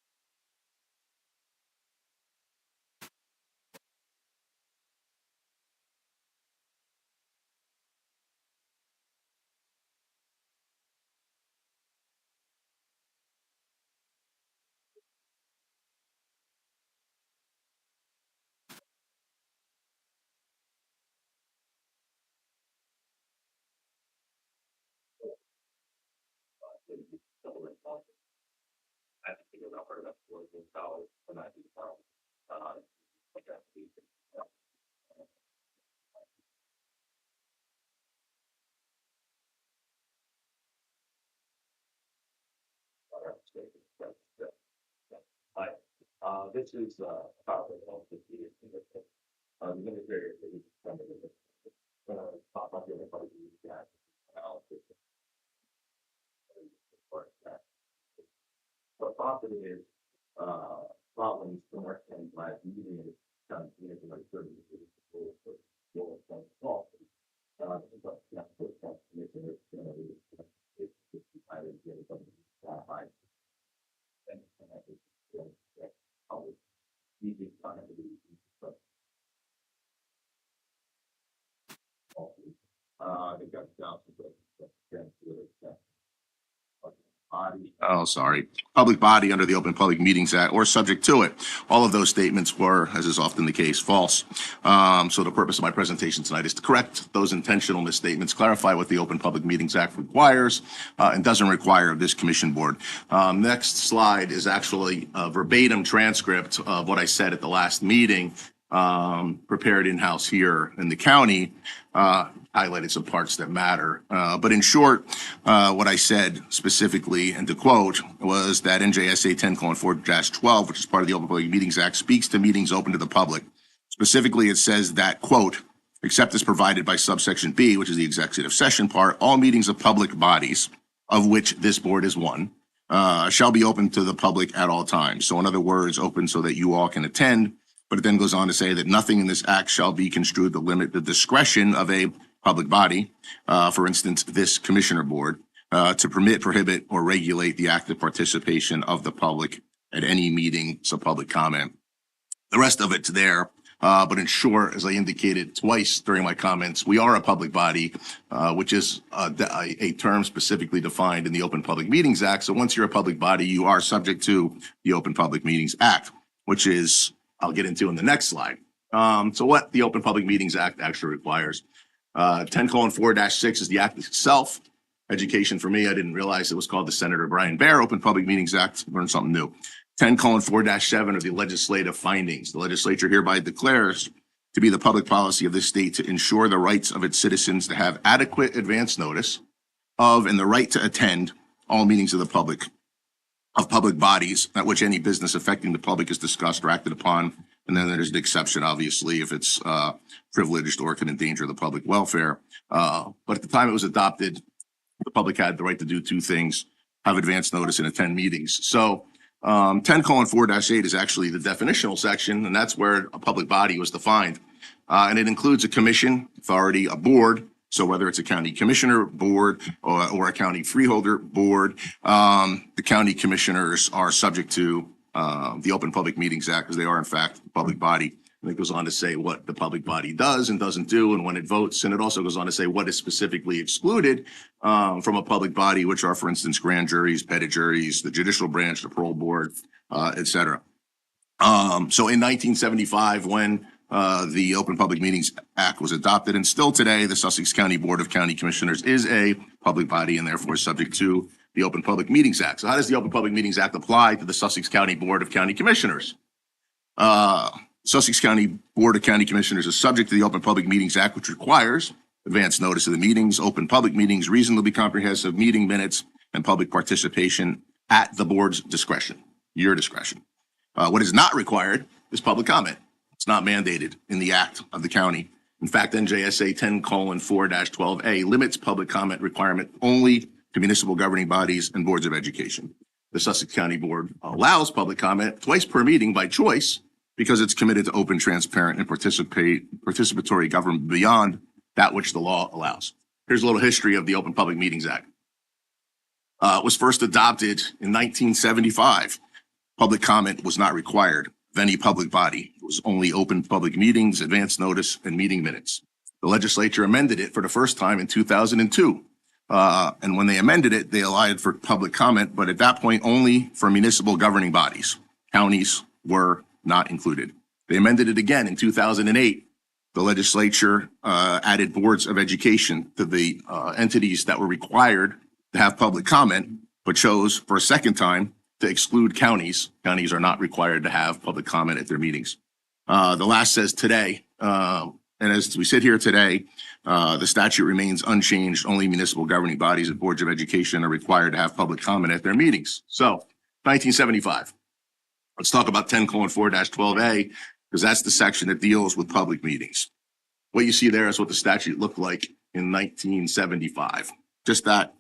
I think about her, that's what we call it, and I do Hi, this is PowerPoint of the military. Talk about the other part of that. What profit is problems from work and life using it done like 30 they got down to the body public body under the Open Public Meetings Act or subject to it. All of those statements were, as is often the case, false. So the purpose of my presentation tonight is to correct those intentional misstatements, clarify what the Open Public Meetings Act requires and doesn't require of this commission board. Next slide is actually a verbatim transcript of what I said at the last meeting, prepared in-house here in the county. Highlighted some parts that matter. But in short, what I said specifically, and to quote, was that NJSA 10:4-12, which is part of the Open Public Meetings Act, speaks to meetings open to the public. Specifically, it says that, quote, except as provided by subsection B, which is the executive session part, all meetings of public bodies, of which this board is one, shall be open to the public at all times. So in other words, open so that you all can attend. But it then goes on to say that nothing in this act shall be construed to limit the discretion of a public body, for instance, this commissioner board, to permit, prohibit, or regulate the active participation of the public at any meeting, so public comment. The rest of it's there, but in short, as I indicated twice during my comments, we are a public body, which is a term specifically defined in the Open Public Meetings Act. So once you're a public body, you are subject to the Open Public Meetings Act, which is, I'll get into in the next slide. So what the Open Public Meetings Act actually requires. 10:4-6 is the act itself. Education for me, I didn't realize it was called the Senator Brian Baer Open Public Meetings Act. Learned something new. 10:4-7 are the legislative findings. The legislature hereby declares to be the public policy of this state to ensure the rights of its citizens to have adequate advance notice of and the right to attend all meetings of the public, of public bodies at which any business affecting the public is discussed or acted upon. And then there's an exception, obviously, if it's privileged or can endanger the public welfare. But at the time it was adopted, the public had the right to do two things: have advance notice and attend meetings. So 10:4-8 is actually the definitional section, and that's where a public body was defined. And it includes a commission, authority, a board. So whether it's a county commissioner board or a county freeholder board, the county commissioners are subject to the Open Public Meetings Act, because they are in fact a public body. And it goes on to say what the public body does and doesn't do and when it votes. And it also goes on to say what is specifically excluded from a public body, which are, for instance, grand juries, petit juries, the judicial branch, the parole board, et cetera. So in 1975, when the Open Public Meetings Act was adopted, and still today, the Sussex County Board of County Commissioners is a public body and therefore subject to the Open Public Meetings Act. So how does the Open Public Meetings Act apply to the Sussex County Board of County Commissioners? Sussex County Board of County Commissioners is subject to the Open Public Meetings Act, which requires advance notice of the meetings, open public meetings, reasonably comprehensive meeting minutes, and public participation at the board's discretion, your discretion. What is not required is public comment. It's not mandated in the act of the county. In fact, NJSA 10:4-12A limits public comment requirement only to municipal governing bodies and boards of education. The Sussex County Board allows public comment twice per meeting by choice, because it's committed to open, transparent, and participatory government beyond that which the law allows. Here's a little history of the Open Public Meetings Act. It was first adopted in 1975. Public comment was not required of any public body. It was only open public meetings, advance notice, and meeting minutes. The legislature amended it for the first time in 2002. And when they amended it, they allowed for public comment, but at that point only for municipal governing bodies. Counties were not included. They amended it again in 2008. The legislature added boards of education to the entities that were required to have public comment, but chose for a second time to exclude counties. Counties are not required to have public comment at their meetings. The last says today, and as we sit here today, the statute remains unchanged. Only municipal governing bodies and boards of education are required to have public comment at their meetings. So 1975. Let's talk about 10:4-12A, because that's the section that deals with public meetings. What you see there is what the statute looked like in 1975. Just that,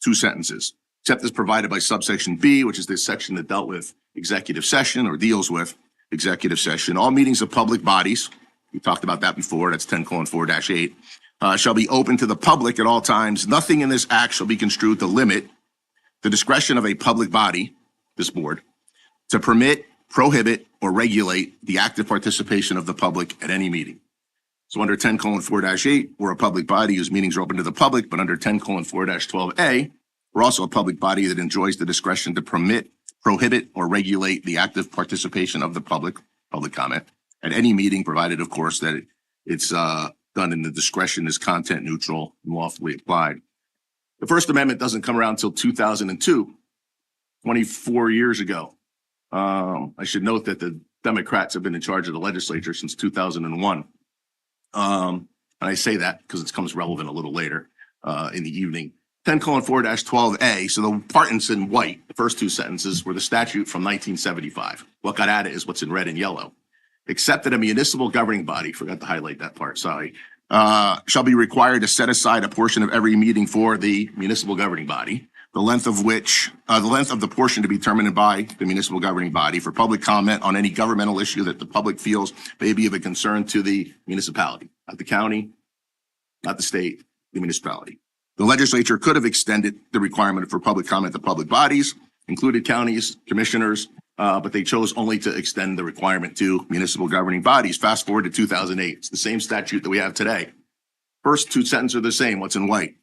2 sentences. Except as provided by subsection B, which is the section that dealt with executive session or deals with executive session. All meetings of public bodies, we talked about that before, that's 10:4-8, shall be open to the public at all times. Nothing in this act shall be construed to limit the discretion of a public body, this board, to permit, prohibit, or regulate the active participation of the public at any meeting. So under 10:4-8, we're a public body whose meetings are open to the public, but under 10:4-12A, We're also a public body that enjoys the discretion to permit, prohibit, or regulate the active participation of the public comment, at any meeting, provided, of course, that it's done in the discretion is content neutral and lawfully applied. The First Amendment doesn't come around until 2002, 24 years ago. I should note that the Democrats have been in charge of the legislature since 2001. And I say that because it becomes relevant a little later in the evening. 10:4-12A, so the part in white, the first two sentences, were the statute from 1975. What got added is what's in red and yellow. Except that a municipal governing body, forgot to highlight that part, sorry, shall be required to set aside a portion of every meeting for the municipal governing body, the length of the portion to be determined by the municipal governing body for public comment on any governmental issue that the public feels may be of a concern to the municipality, not the county, not the state, the municipality. The legislature could have extended the requirement for public comment to public bodies, included counties, commissioners, but they chose only to extend the requirement to municipal governing bodies. Fast forward to 2008. It's the same statute that we have today. First two sentences are the same, what's in white,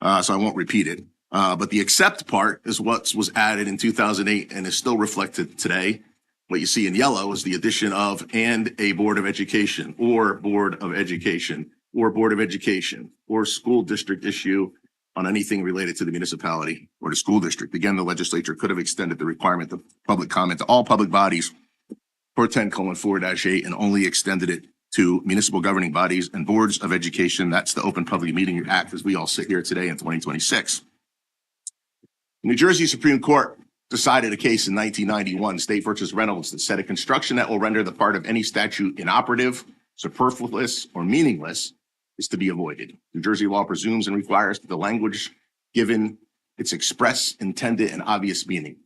so I won't repeat it. But the except part is what was added in 2008 and is still reflected today. What you see in yellow is the addition of and a board of education or board of education or board of education or school district issue on anything related to the municipality or the school district. Again, the legislature could have extended the requirement of public comment to all public bodies for 10:4-8 and only extended it to municipal governing bodies and boards of education. That's the Open Public Meeting Act as we all sit here today in 2026. New Jersey Supreme Court decided a case in 1991, State versus Reynolds, that said a construction that will render the part of any statute inoperative, superfluous, or meaningless is to be avoided. New Jersey law presumes and requires that the language given its express, intended, and obvious meaning.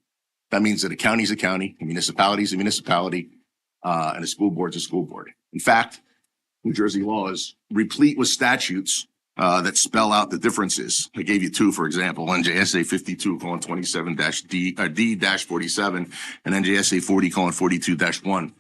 That means that a county is a county, a municipality is a municipality, and a school board is a school board. In fact, New Jersey law is replete with statutes that spell out the differences. I gave you two, for example, NJSA 52:27-D-47 and NJSA 40:42-1.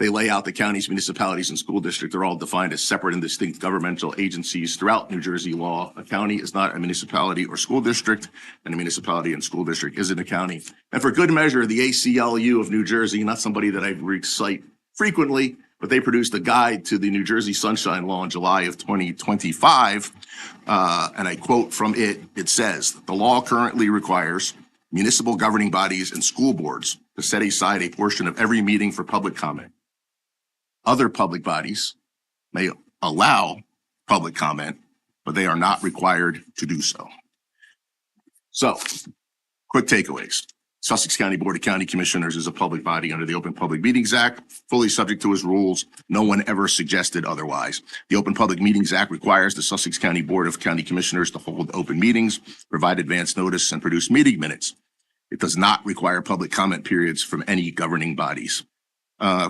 They lay out the counties, municipalities, and school district. They're all defined as separate and distinct governmental agencies throughout New Jersey law. A county is not a municipality or school district, and a municipality and school district isn't a county. And for good measure, the ACLU of New Jersey, not somebody that I recite frequently, but they produced a guide to the New Jersey Sunshine Law in July of 2025. And I quote from it, it says, "The law currently requires municipal governing bodies and school boards to set aside a portion of every meeting for public comment. Other public bodies may allow public comment, but they are not required to do so." So, quick takeaways. Sussex County Board of County Commissioners is a public body under the Open Public Meetings Act, fully subject to its rules. No one ever suggested otherwise. The Open Public Meetings Act requires the Sussex County Board of County Commissioners to hold open meetings, provide advance notice, and produce meeting minutes. It does not require public comment periods from any governing bodies.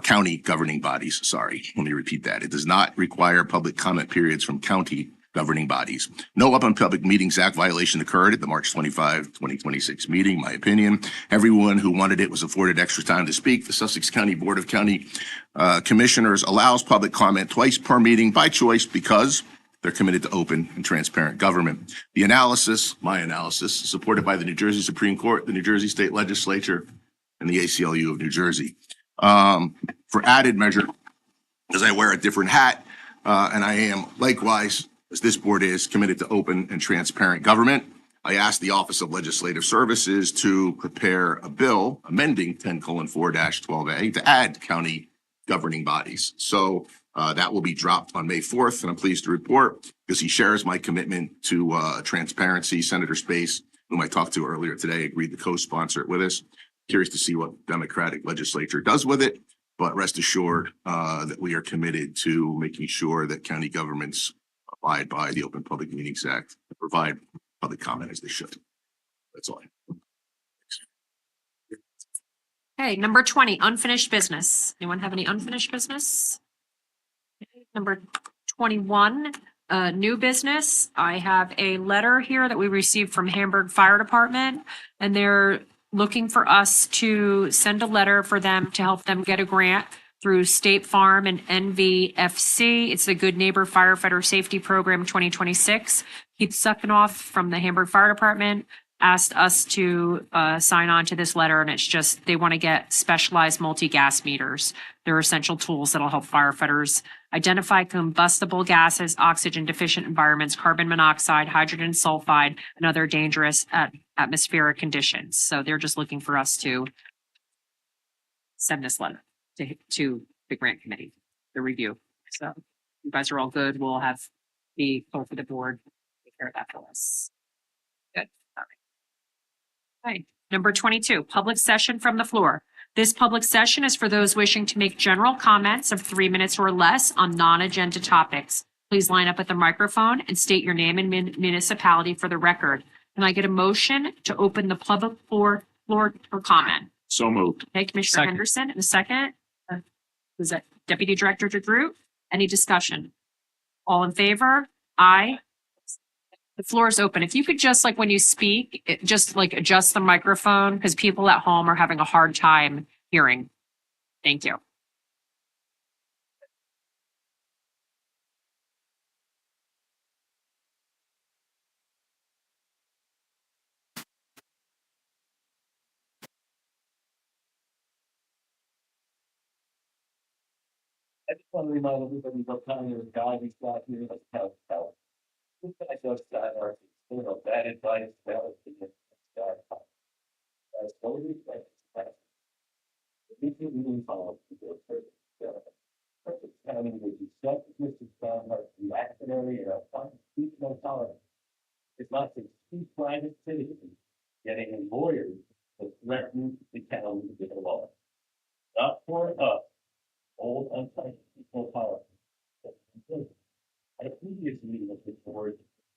County governing bodies, sorry. Let me repeat that. It does not require public comment periods from county governing bodies. No Open Public Meetings Act violation occurred at the March 25, 2026 meeting, my opinion. Everyone who wanted it was afforded extra time to speak. The Sussex County Board of County Commissioners allows public comment twice per meeting by choice because they're committed to open and transparent government. The analysis, my analysis, is supported by the New Jersey Supreme Court, the New Jersey State Legislature, and the ACLU of New Jersey. For added measure, as I wear a different hat, and I am likewise, as this board is, committed to open and transparent government, I asked the Office of Legislative Services to prepare a bill amending 10:4-12A to add county governing bodies. So that will be dropped on May 4th, and I'm pleased to report, because he shares my commitment to transparency. Senator Space, whom I talked to earlier today, agreed to co-sponsor it with us. Curious to see what the Democratic legislature does with it, but rest assured that we are committed to making sure that county governments abide by the Open Public Meetings Act and provide public comment as they should. That's all. Okay, number 20, unfinished business. Anyone have any unfinished business? Okay, number 21, new business. I have a letter here that we received from Hamburg Fire Department, and they're looking for us to send a letter for them to help them get a grant through State Farm and NVFC. It's the Good Neighbor Firefighter Safety Program 2026. Keith Suckenoff from the Hamburg Fire Department asked us to sign on to this letter, and it's just, they want to get specialized multi-gas meters. They're essential tools that'll help firefighters identify combustible gases, oxygen deficient environments, carbon monoxide, hydrogen sulfide, and other dangerous atmospheric conditions. So they're just looking for us to send this letter to the grant committee, the review. So you guys are all good. We'll have the clerk of the board take care of that for us. Good. All right. Okay. Number 22, public session from the floor. This public session is for those wishing to make general comments of 3 minutes or less on non-agenda topics. Please line up at the microphone and state your name and municipality for the record. Can I get a motion to open the public floor for comment? So moved. Okay, Commissioner Second. Henderson, and a second. Was that Deputy Director DeGroot? Any discussion? All in favor? Aye. The floor is open. If you could just, like, when you speak, just like adjust the microphone because people at home are having a hard time hearing. Thank you. I just want to remind everybody what kind of guy we've got here, like Cal. This guy does that, or, bad advice, that was the guy. That's totally right. We can really follow people. Perfect timing would be such Mr. Steinhardt reactionary and unconstitutional tolerance. It's not to keep private citizens getting lawyers to threaten the town with the law. Not for us, old unconstitutional politics. At a previous meeting of this board,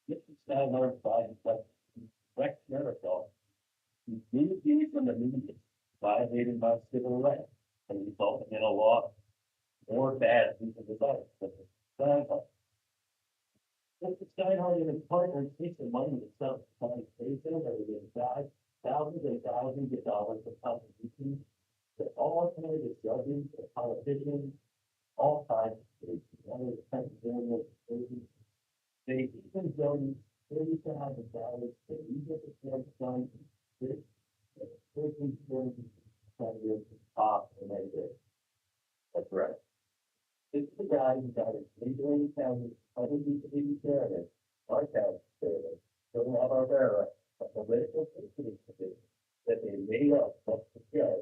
Mr. Steinhardt advised that Rex Miracle, who communicated from the media, violated my civil rights and resulted in a law more bad than the device. Mr. Steinhardt and his partners take the money to sell public station that would have thousands and thousands of dollars of contributions to all kinds of judges, politicians, all kinds of states. They even donate $30,000 to each of the son that's right. This is the guy who got his legally counted other BCC chairman, our town chairman, don't have our era, a political position that they made up just to show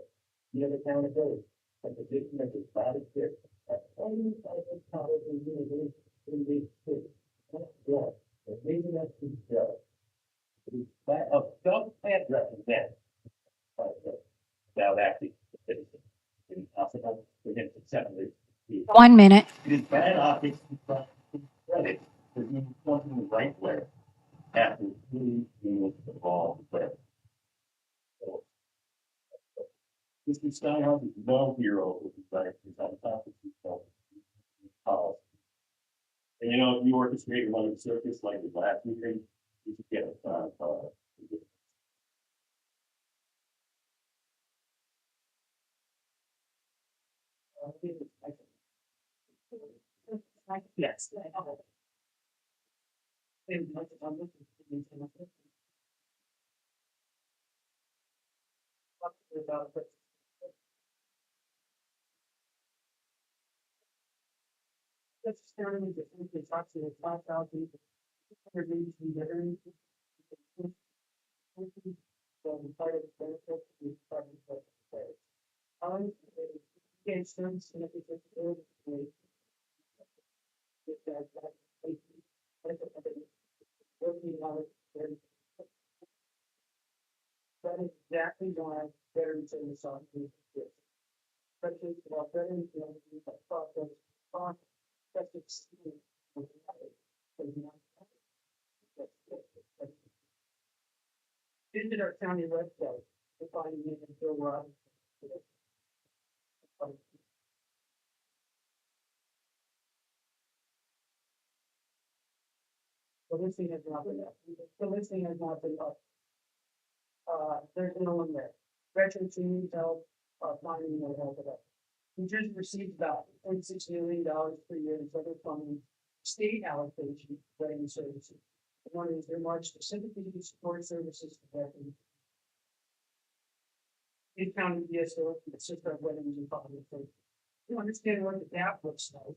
the accountability. A position that does not exist at any other college or university in the state. Yeah, and maybe that's the show. A self-plant represent without acting citizen. It is possible for him to separate. 1 minute. It is bad optics to credit for doing something the right way after really being the wrong way. Mr. Steinhardt is no hero with his unconstitutional policy. And if you orchestrate one of the circus like the last meeting, you should get a yes. Let's start with the talk to the 5,000. Part of the benefits is part of the insurance and if that is exactly why veterans in the song is this. Especially about veterans, process, that's extreme. Visit our county website to find me and Bill Robbins. The listing has not been up. The listing has not been up. There's no one there. Veterans who need help, finding no help at all. We just received about $0.6 million per year in federal funding, state allocation, veteran services. One is earmarked specifically to support services to veterans. In county DSO, assist our veterans in public safety. You understand what the gap looks like.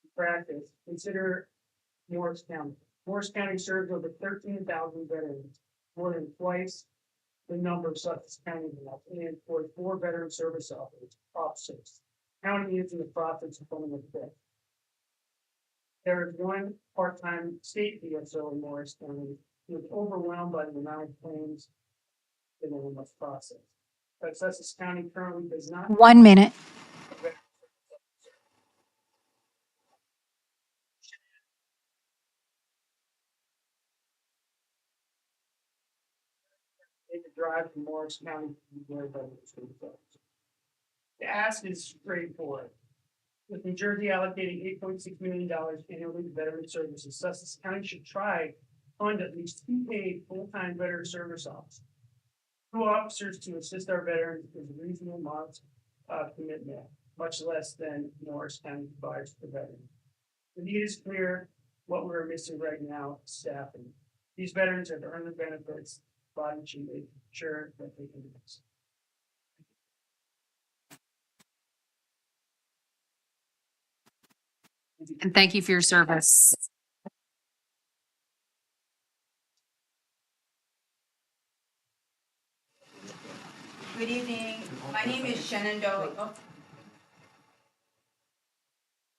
In practice, consider Morris County. Morris County serves over 13,000 veterans, more than twice the number of Sussex County has, and employs 4 veteran service officers. County is in the process of becoming a fifth. There is one part-time state DSO in Morris County who is overwhelmed by the amount of claims that they must process. But Sussex County currently does not. 1 minute. Take a drive from Morris County to the veteran service officer. The ask is straightforward. With New Jersey allocating $8.6 million annually to veteran services, Sussex County should try to fund at least 2 paid full-time veteran service officers. 2 officers to assist our veterans is a reasonable amount of commitment, much less than Morris County provides for veterans. The need is clear. What we're missing right now is staffing. These veterans have earned their benefits. Body should make sure that they can do this. And thank you for your service. Good evening. My name is Shannon Doe.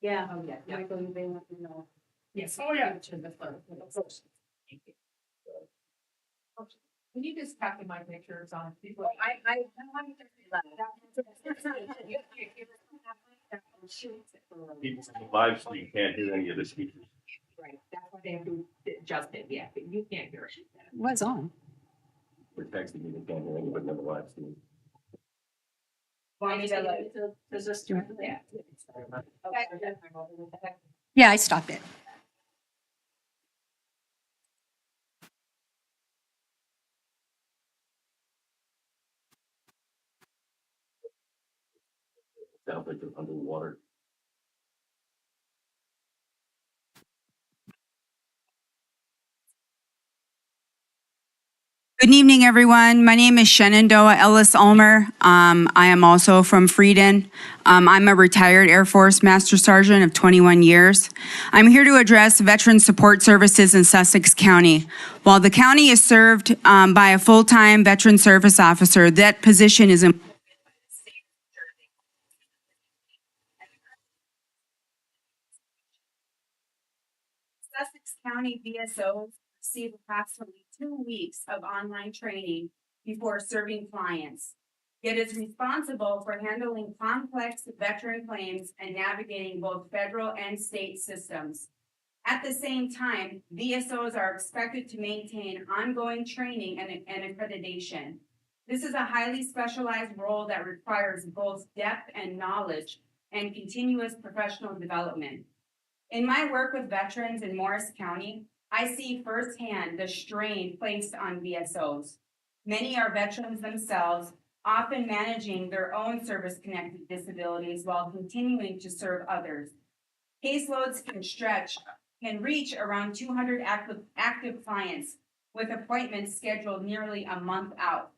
Yeah. Oh, yeah. Michael, you may want to know. Yes, oh, yeah. Can you just copy my pictures on people? I want you to People in the live stream can't hear any of the speakers. Right, that's why they have to adjust it, yeah, but you can't hear it. Was on. We're texting me, they can't hear anybody on the live stream. Want me to like, does this do it? Yeah. Yeah, I stopped it. Sounds like they're underwater. Good evening, everyone. My name is Shenandoah Ellis Ulmer. I am also from Frieden. I'm a retired Air Force Master Sergeant of 21 years. I'm here to address Veteran Support Services in Sussex County. While the county is served by a full-time Veteran Service Officer, that position is in Sussex County VSOs receive approximately 2 weeks of online training before serving clients. Yet is responsible for handling complex veteran claims and navigating both federal and state systems. At the same time, VSOs are expected to maintain ongoing training and accreditation. This is a highly specialized role that requires both depth and knowledge and continuous professional development. In my work with veterans in Morris County, I see firsthand the strain placed on VSOs. Many are veterans themselves, often managing their own service-connected disabilities while continuing to serve others. Caseloads can reach around 200 active clients, with appointments scheduled nearly a month out.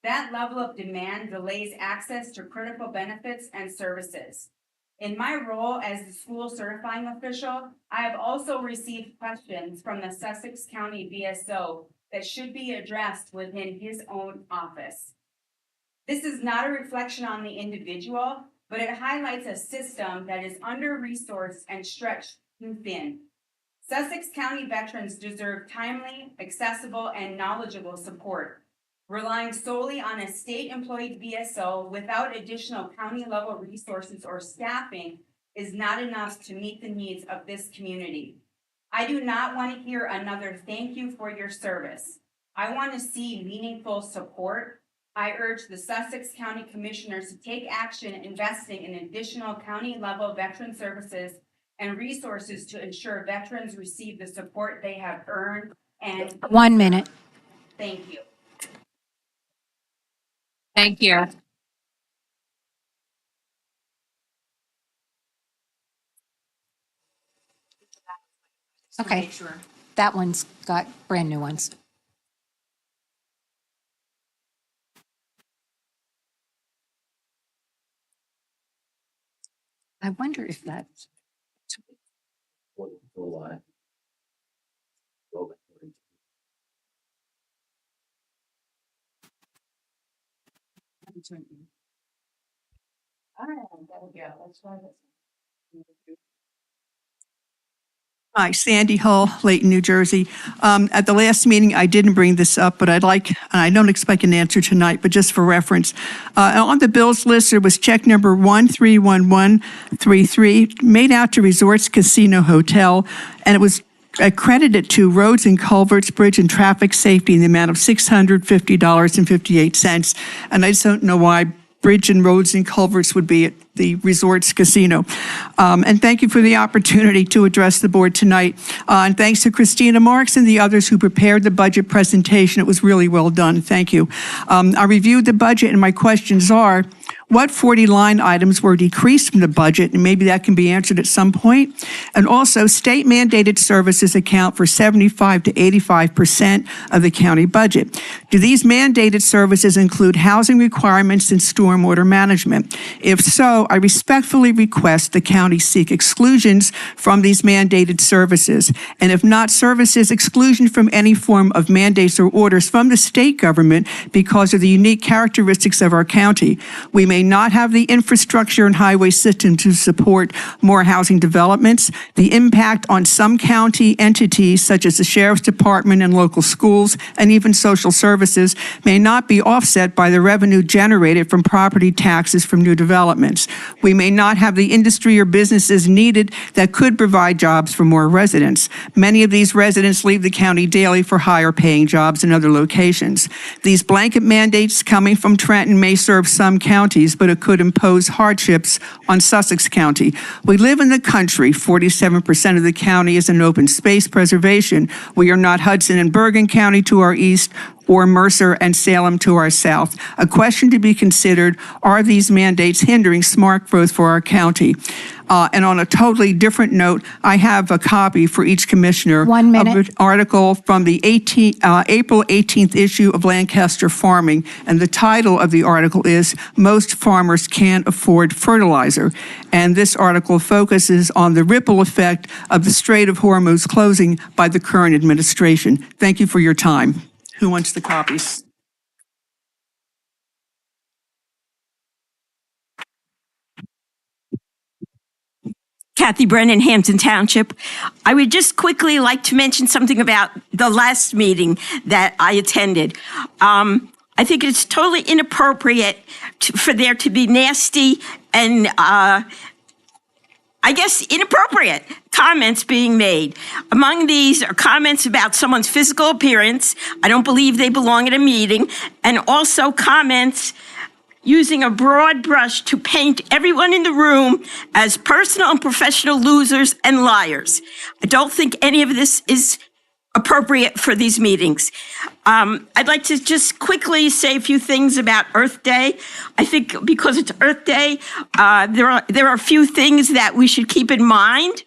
That level of demand delays access to critical benefits and services. In my role as the school certifying official, I have also received questions from the Sussex County VSO that should be addressed within his own office. This is not a reflection on the individual, but it highlights a system that is under-resourced and stretched too thin. Sussex County veterans deserve timely, accessible, and knowledgeable support. Relying solely on a state-employed VSO without additional county-level resources or staffing is not enough to meet the needs of this community. I do not want to hear another thank you for your service. I want to see meaningful support. I urge the Sussex County Commissioners to take action investing in additional county-level veteran services and resources to ensure veterans receive the support they have earned and 1 minute. thank you. Thank you. Okay. Sure. That one's got brand new ones. I wonder if that, Hi, Sandy Hull, Layton, New Jersey. At the last meeting, I didn't bring this up, but I'd like, and I don't expect an answer tonight, but just for reference. On the bills list, there was check number 131133 made out to Resorts Casino Hotel, and it was accredited to Roads and Culverts, Bridge and Traffic Safety in the amount of $650.58. And I just don't know why Bridge and Roads and Culverts would be at the Resorts Casino. And thank you for the opportunity to address the board tonight. And thanks to Christina Marks and the others who prepared the budget presentation. It was really well done. Thank you. I reviewed the budget, and my questions are, what 40 line items were decreased from the budget? And maybe that can be answered at some point. And also, state mandated services account for 75 to 85% of the county budget. Do these mandated services include housing requirements and stormwater management? If so, I respectfully request the county seek exclusions from these mandated services. And if not services, exclusion from any form of mandates or orders from the state government because of the unique characteristics of our county. We may not have the infrastructure and highway system to support more housing developments. The impact on some county entities, such as the Sheriff's Department and local schools, and even social services, may not be offset by the revenue generated from property taxes from new developments. We may not have the industry or businesses needed that could provide jobs for more residents. Many of these residents leave the county daily for higher paying jobs in other locations. These blanket mandates coming from Trenton may serve some counties, but it could impose hardships on Sussex County. We live in the country. 47% of the county is in open space preservation. We are not Hudson and Bergen County to our east or Mercer and Salem to our south. A question to be considered, are these mandates hindering smart growth for our county? And on a totally different note, I have a copy for each commissioner. 1 minute. Of an article from the April 18th issue of Lancaster Farming. And the title of the article is, Most Farmers Can't Afford Fertilizer. And this article focuses on the ripple effect of the Strait of Hormuz closing by the current administration. Thank you for your time. Who wants the copies? Kathy Brennan, Hampton Township. I would just quickly like to mention something about the last meeting that I attended. I think it's totally inappropriate for there to be nasty and I guess inappropriate comments being made. Among these are comments about someone's physical appearance. I don't believe they belong at a meeting. And also comments using a broad brush to paint everyone in the room as personal and professional losers and liars. I don't think any of this is appropriate for these meetings. I'd like to just quickly say a few things about Earth Day. I think because it's Earth Day, there are a few things that we should keep in mind.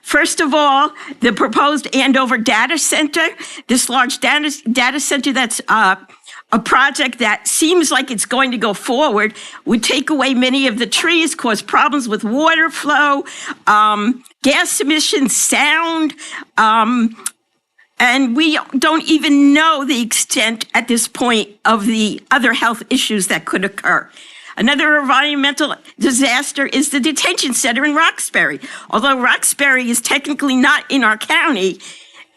First of all, the proposed Andover Data Center, this large data center that's a project that seems like it's going to go forward, would take away many of the trees, cause problems with water flow, gas emissions, sound, and we don't even know the extent at this point of the other health issues that could occur. Another environmental disaster is the detention center in Roxbury. Although Roxbury is technically not in our county,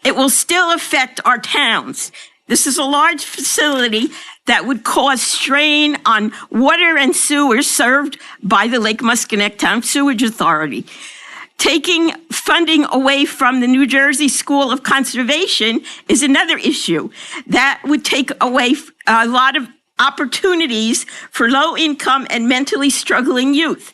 it will still affect our towns. This is a large facility that would cause strain on water and sewer served by the Lake Muscatneck Town Sewage Authority. Taking funding away from the New Jersey School of Conservation is another issue that would take away a lot of opportunities for low-income and mentally struggling youth.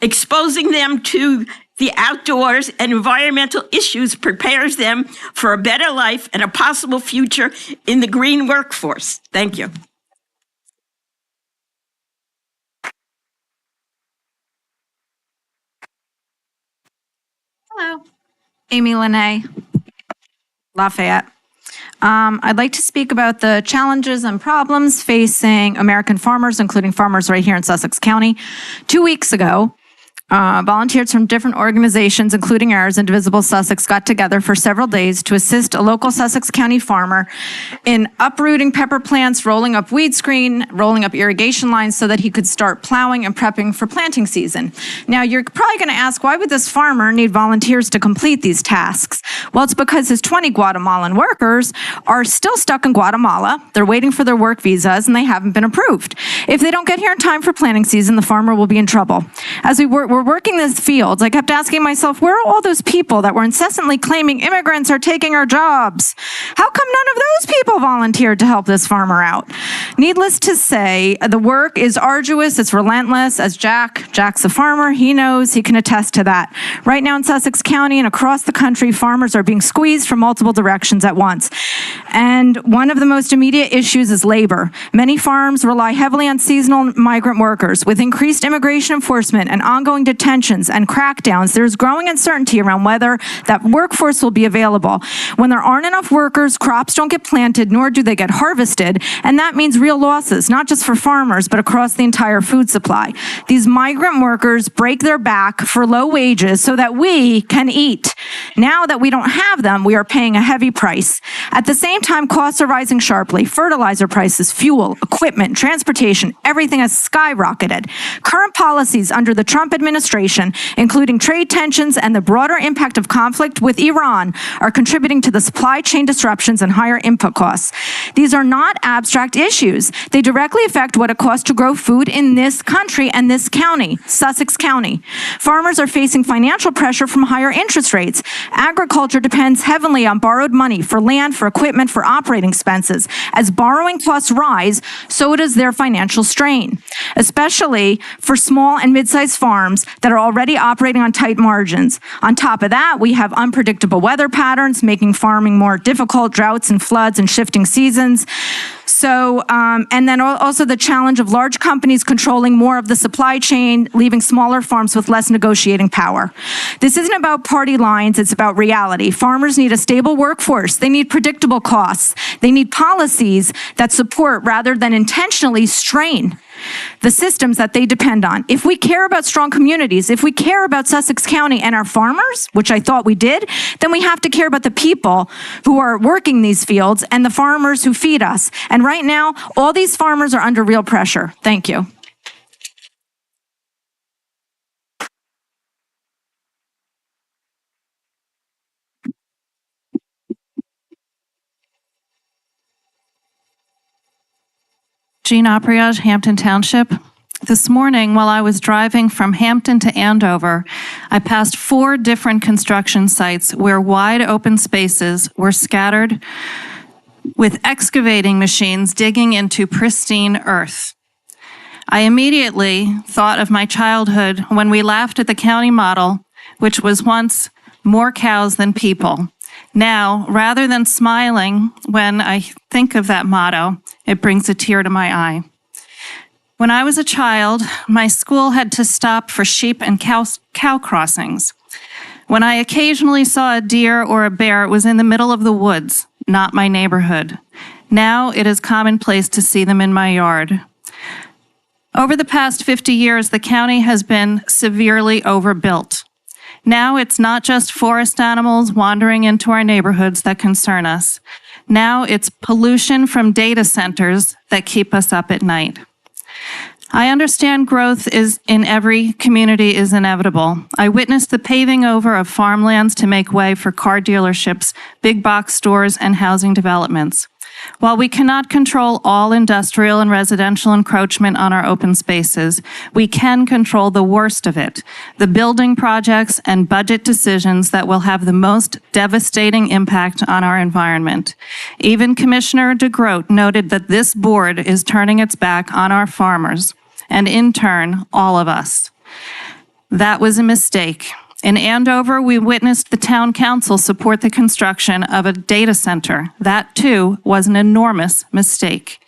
Exposing them to the outdoors and environmental issues prepares them for a better life and a possible future in the green workforce. Thank you. Amy Linne, Lafayette. I'd like to speak about the challenges and problems facing American farmers, including farmers right here in Sussex County. 2 weeks ago, volunteers from different organizations, including ours, Indivisible Sussex, got together for several days to assist a local Sussex County farmer in uprooting pepper plants, rolling up weed screen, rolling up irrigation lines so that he could start plowing and prepping for planting season. Now, you're probably going to ask, why would this farmer need volunteers to complete these tasks? Well, it's because his 20 Guatemalan workers are still stuck in Guatemala. They're waiting for their work visas and they haven't been approved. If they don't get here in time for planting season, the farmer will be in trouble. As we're working this fields, I kept asking myself, where are all those people that were incessantly claiming immigrants are taking our jobs? How come none of those people volunteered to help this farmer out? Needless to say, the work is arduous, it's relentless. As Jack's a farmer, he knows, he can attest to that. Right now in Sussex County and across the country, farmers are being squeezed from multiple directions at once. And one of the most immediate issues is labor. Many farms rely heavily on seasonal migrant workers. With increased immigration enforcement and ongoing detentions and crackdowns, there's growing uncertainty around whether that workforce will be available. When there aren't enough workers, crops don't get planted, nor do they get harvested, and that means real losses, not just for farmers, but across the entire food supply. These migrant workers break their back for low wages so that we can eat. Now that we don't have them, we are paying a heavy price. At the same time, costs are rising sharply. Fertilizer prices, fuel, equipment, transportation, everything has skyrocketed. Current policies under the Trump administration, including trade tensions and the broader impact of conflict with Iran, are contributing to the supply chain disruptions and higher input costs. These are not abstract issues. They directly affect what it costs to grow food in this country and this county, Sussex County. Farmers are facing financial pressure from higher interest rates. Agriculture depends heavily on borrowed money for land, for equipment, for operating expenses. As borrowing costs rise, so does their financial strain, especially for small and mid-sized farms that are already operating on tight margins. On top of that, we have unpredictable weather patterns, making farming more difficult, droughts and floods and shifting seasons. So, and then also the challenge of large companies controlling more of the supply chain, leaving smaller farms with less negotiating power. This isn't about party lines, it's about reality. Farmers need a stable workforce. They need predictable costs. They need policies that support rather than intentionally strain the systems that they depend on. If we care about strong communities, if we care about Sussex County and our farmers, which I thought we did, then we have to care about the people who are working these fields and the farmers who feed us. And right now, all these farmers are under real pressure. Thank you. Jean Apriage, Hampton Township. This morning, while I was driving from Hampton to Andover, I passed 4 different construction sites where wide open spaces were scattered with excavating machines digging into pristine earth. I immediately thought of my childhood when we laughed at the county model, which was once more cows than people. Now, rather than smiling when I think of that motto, it brings a tear to my eye. When I was a child, my school had to stop for sheep and cow crossings. When I occasionally saw a deer or a bear, it was in the middle of the woods, not my neighborhood. Now it is commonplace to see them in my yard. Over the past 50 years, the county has been severely overbuilt. Now it's not just forest animals wandering into our neighborhoods that concern us. Now it's pollution from data centers that keep us up at night. I understand growth in every community is inevitable. I witnessed the paving over of farmlands to make way for car dealerships, big box stores, and housing developments. While we cannot control all industrial and residential encroachment on our open spaces, we can control the worst of it, the building projects and budget decisions that will have the most devastating impact on our environment. Even Commissioner DeGroat noted that this board is turning its back on our farmers, and in turn, all of us. That was a mistake. In Andover, we witnessed the town council support the construction of a data center. That, too, was an enormous mistake.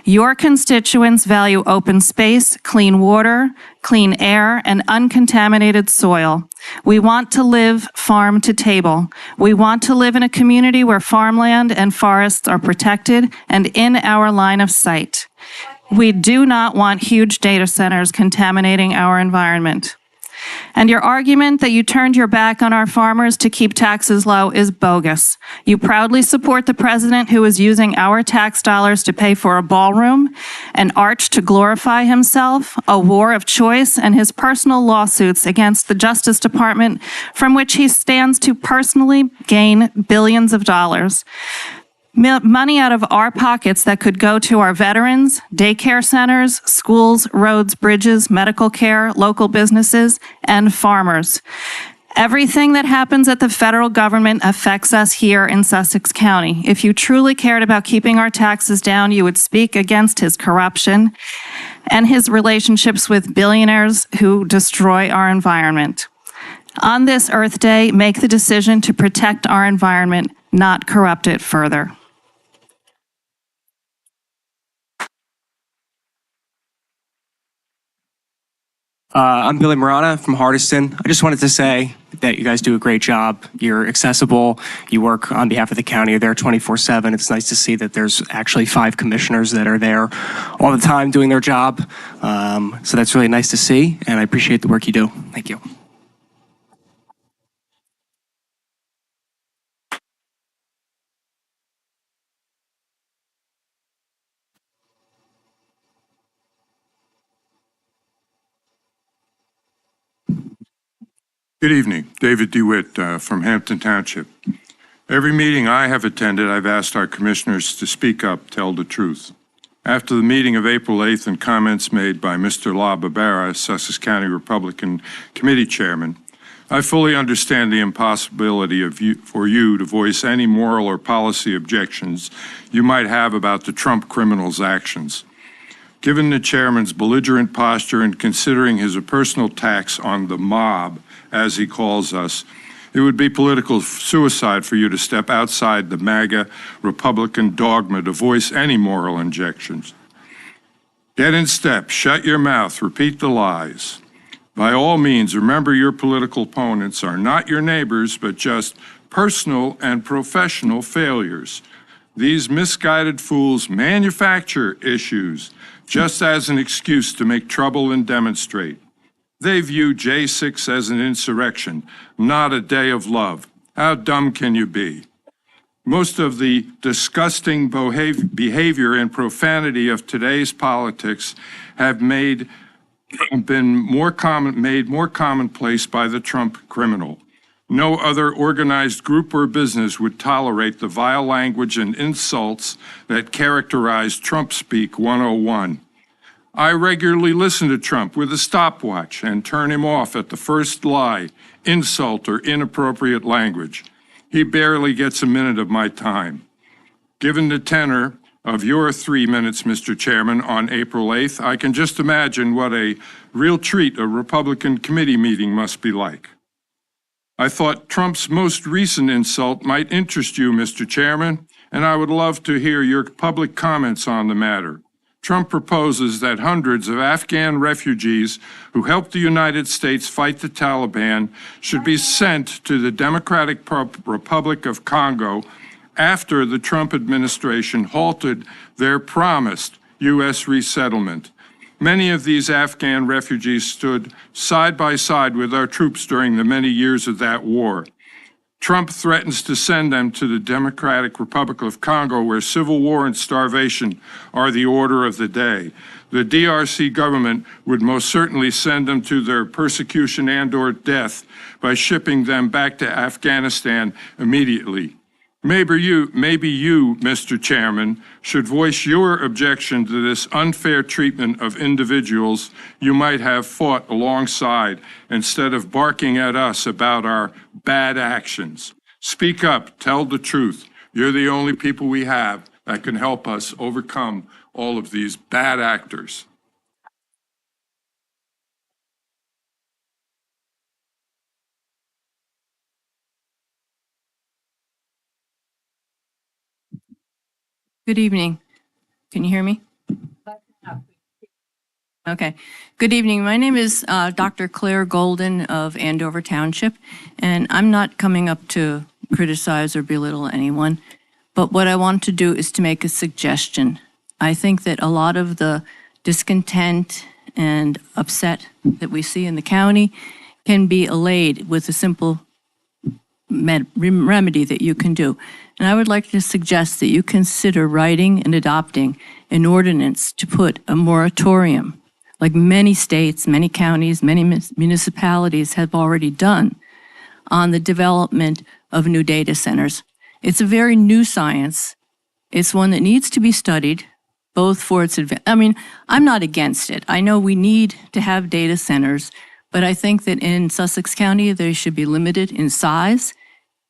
Your constituents value open space, clean water, clean air, and uncontaminated soil. We want to live farm to table. We want to live in a community where farmland and forests are protected and in our line of sight. We do not want huge data centers contaminating our environment. And your argument that you turned your back on our farmers to keep taxes low is bogus. You proudly support the president who is using our tax dollars to pay for a ballroom, an arch to glorify himself, a war of choice, and his personal lawsuits against the Justice Department from which he stands to personally gain billions of dollars. Money out of our pockets that could go to our veterans, daycare centers, schools, roads, bridges, medical care, local businesses, and farmers. Everything that happens at the federal government affects us here in Sussex County. If you truly cared about keeping our taxes down, you would speak against his corruption and his relationships with billionaires who destroy our environment. On this Earth Day, make the decision to protect our environment, not corrupt it further. I'm Billy Marana from Hardiston. I just wanted to say that you guys do a great job. You're accessible. You work on behalf of the county. You're there 24/7. It's nice to see that there's actually 5 commissioners that are there all the time doing their job. So that's really nice to see, and I appreciate the work you do. Thank you. Good evening. David DeWitt from Hampton Township. Every meeting I have attended, I've asked our commissioners to speak up, tell the truth. After the meeting of April 8th and comments made by Mr. La Barbera, Sussex County Republican Committee Chairman, I fully understand the impossibility for you to voice any moral or policy objections you might have about the Trump criminals' actions. Given the chairman's belligerent posture and considering his personal attacks on the mob, as he calls us, it would be political suicide for you to step outside the MAGA Republican dogma to voice any moral injections. Get in step, shut your mouth, repeat the lies. By all means, remember your political opponents are not your neighbors, but just personal and professional failures. These misguided fools manufacture issues just as an excuse to make trouble and demonstrate. They view J6 as an insurrection, not a day of love. How dumb can you be? Most of the disgusting behavior and profanity of today's politics have been more commonplace by the Trump criminal. No other organized group or business would tolerate the vile language and insults that characterize Trump Speak 101. I regularly listen to Trump with a stopwatch and turn him off at the first lie, insult, or inappropriate language. He barely gets a minute of my time. Given the tenor of your 3 minutes, Mr. Chairman, on April 8th, I can just imagine what a real treat a Republican committee meeting must be like. I thought Trump's most recent insult might interest you, Mr. Chairman, and I would love to hear your public comments on the matter. Trump proposes that hundreds of Afghan refugees who helped the United States fight the Taliban should be sent to the Democratic Republic of Congo after the Trump administration halted their promised U.S. resettlement. Many of these Afghan refugees stood side by side with our troops during the many years of that war. Trump threatens to send them to the Democratic Republic of Congo, where civil war and starvation are the order of the day. The DRC government would most certainly send them to their persecution and/or death by shipping them back to Afghanistan immediately. Maybe you, Mr. Chairman, should voice your objection to this unfair treatment of individuals you might have fought alongside instead of barking at us about our bad actions. Speak up, tell the truth. You're the only people we have that can help us overcome all of these bad actors. Good evening. Can you hear me? Okay. Good evening. My name is Dr. Claire Golden of Andover Township, and I'm not coming up to criticize or belittle anyone, but what I want to do is to make a suggestion. I think that a lot of the discontent and upset that we see in the county can be allayed with a simple remedy that you can do. And I would like to suggest that you consider writing and adopting an ordinance to put a moratorium, like many states, many counties, many municipalities have already done, on the development of new data centers. It's a very new science. It's one that needs to be studied, both for its I mean, I'm not against it. I know we need to have data centers, but I think that in Sussex County, they should be limited in size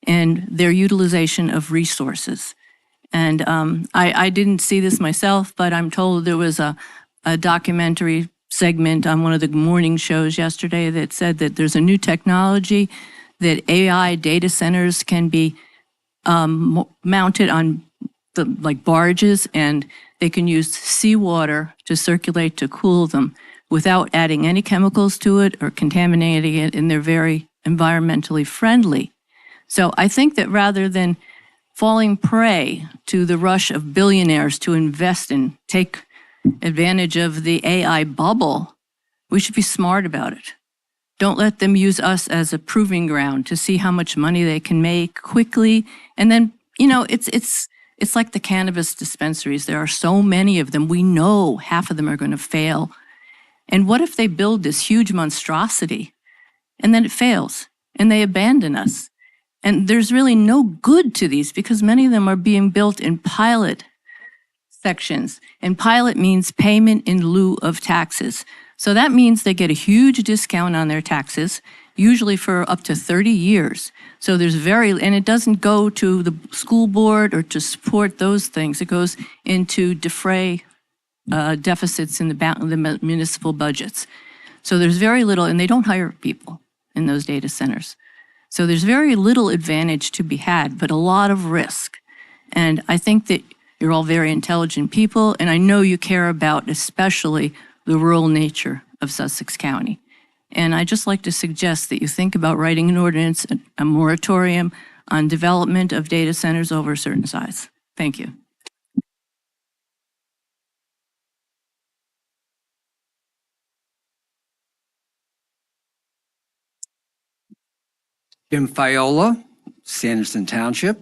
and their utilization of resources. And I didn't see this myself, but I'm told there was a documentary segment on one of the morning shows yesterday that said that there's a new technology that AI data centers can be mounted on the barges, and they can use seawater to circulate to cool them without adding any chemicals to it or contaminating it, and they're very environmentally friendly. So I think that rather than falling prey to the rush of billionaires to invest and take advantage of the AI bubble, we should be smart about it. Don't let them use us as a proving ground to see how much money they can make quickly. And then, it's like the cannabis dispensaries. There are so many of them. We know half of them are going to fail. And what if they build this huge monstrosity and then it fails and they abandon us? And there's really no good to these because many of them are being built in pilot sections. And pilot means payment in lieu of taxes. So that means they get a huge discount on their taxes, usually for up to 30 years. So and it doesn't go to the school board or to support those things. It goes into defray deficits in the municipal budgets. So there's very little, and they don't hire people in those data centers. So there's very little advantage to be had, but a lot of risk. And I think that you're all very intelligent people, and I know you care about especially the rural nature of Sussex County. And I'd just like to suggest that you think about writing an ordinance, a moratorium on development of data centers over a certain size. Thank you. Jim Fiola, Sanderson Township.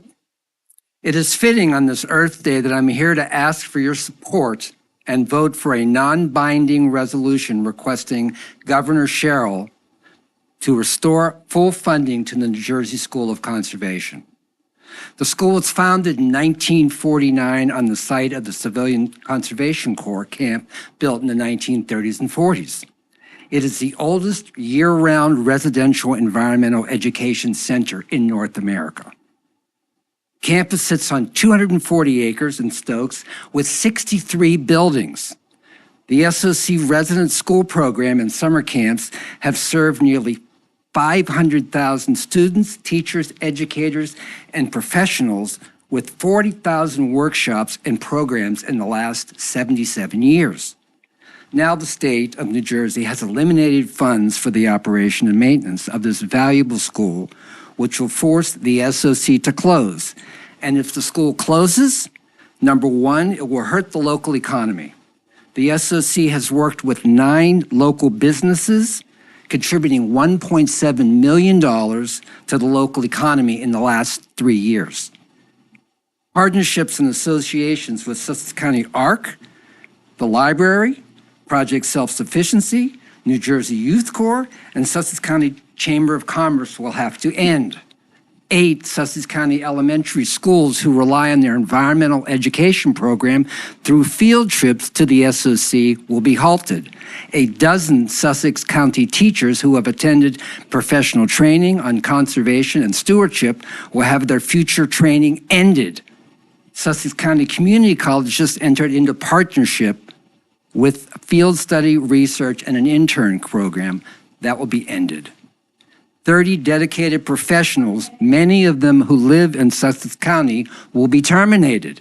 It is fitting on this Earth Day that I'm here to ask for your support and vote for a non-binding resolution requesting Governor Sherrill to restore full funding to the New Jersey School of Conservation. The school was founded in 1949 on the site of the Civilian Conservation Corps camp built in the 1930s and 40s. It is the oldest year-round residential environmental education center in North America. Campus sits on 240 acres in Stokes with 63 buildings. The SOC resident school program and summer camps have served nearly 500,000 students, teachers, educators, and professionals with 40,000 workshops and programs in the last 77 years. Now the state of New Jersey has eliminated funds for the operation and maintenance of this valuable school, which will force the SOC to close. And if the school closes, number one, it will hurt the local economy. The SOC has worked with 9 local businesses, contributing $1.7 million to the local economy in the last 3 years. Partnerships and associations with Sussex County ARC, the library, Project Self-Sufficiency, New Jersey Youth Corps, and Sussex County Chamber of Commerce will have to end. 8 Sussex County elementary schools who rely on their environmental education program through field trips to the SOC will be halted. 12 Sussex County teachers who have attended professional training on conservation and stewardship will have their future training ended. Sussex County Community College just entered into partnership with field study, research, and an intern program that will be ended. 30 dedicated professionals, many of them who live in Sussex County, will be terminated.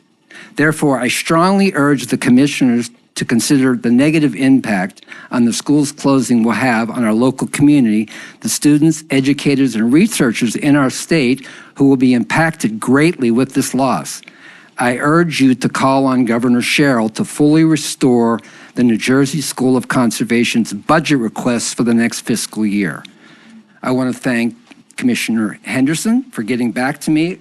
Therefore, I strongly urge the commissioners to consider the negative impact on the school's closing will have on our local community, the students, educators, and researchers in our state who will be impacted greatly with this loss. I urge you to call on Governor Sherrill to fully restore the New Jersey School of Conservation's budget requests for the next fiscal year. I want to thank Commissioner Henderson for getting back to me.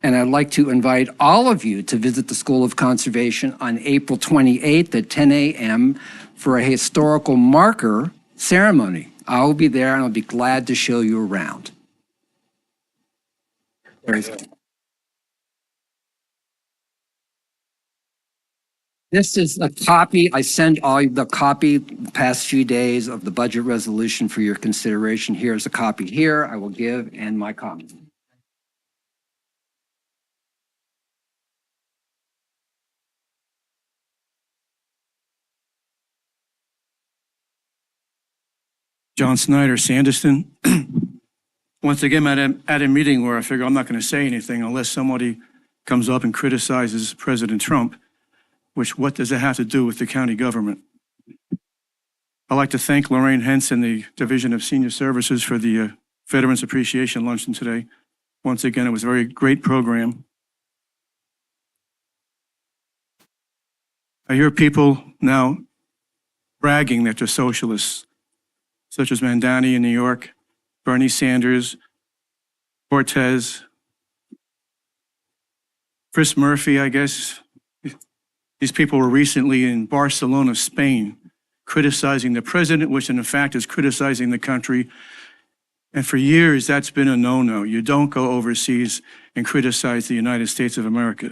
And I'd like to invite all of you to visit the School of Conservation on April 28th at 10 a.m. for a historical marker ceremony. I will be there and I'll be glad to show you around. Very good. This is a copy. I sent all the copy the past few days of the budget resolution for your consideration. Here's a copy here I will give and my comments. John Snyder, Sanderston. Once again, at a meeting where I figure I'm not going to say anything unless somebody comes up and criticizes President Trump, which what does it have to do with the county government? I'd like to thank Lorraine Hentz and the Division of Senior Services for the Veterans Appreciation Luncheon today. Once again, it was a very great program. I hear people now bragging that they're socialists, such as Mandani in New York, Bernie Sanders, Cortez, Chris Murphy, I guess. These people were recently in Barcelona, Spain, criticizing the president, which in fact is criticizing the country. And for years, that's been a no-no. You don't go overseas and criticize the United States of America.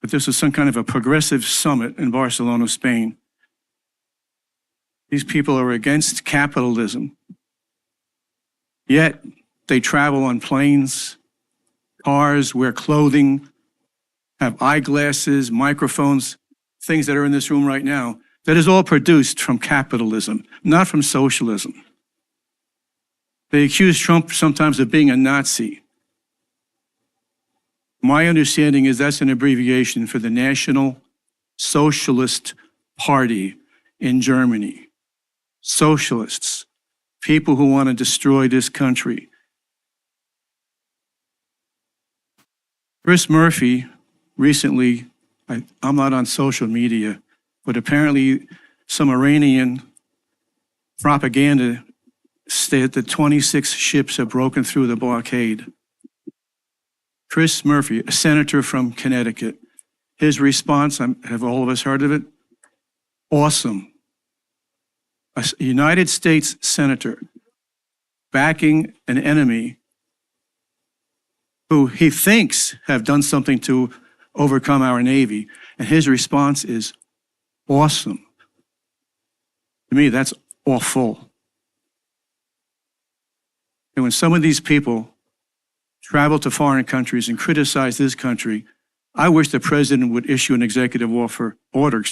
But this was some kind of a progressive summit in Barcelona, Spain. These people are against capitalism, yet they travel on planes, cars, wear clothing, have eyeglasses, microphones, things that are in this room right now. That is all produced from capitalism, not from socialism. They accuse Trump sometimes of being a Nazi. My understanding is that's an abbreviation for the National Socialist Party in Germany. Socialists, people who want to destroy this country. Chris Murphy recently, I'm not on social media, but apparently some Iranian propaganda said that 26 ships have broken through the blockade. Chris Murphy, a senator from Connecticut, his response, have all of us heard of it? Awesome. A United States senator backing an enemy who he thinks have done something to overcome our Navy, and his response is awesome. To me, that's awful. And when some of these people travel to foreign countries and criticize this country, I wish the president would issue an executive order,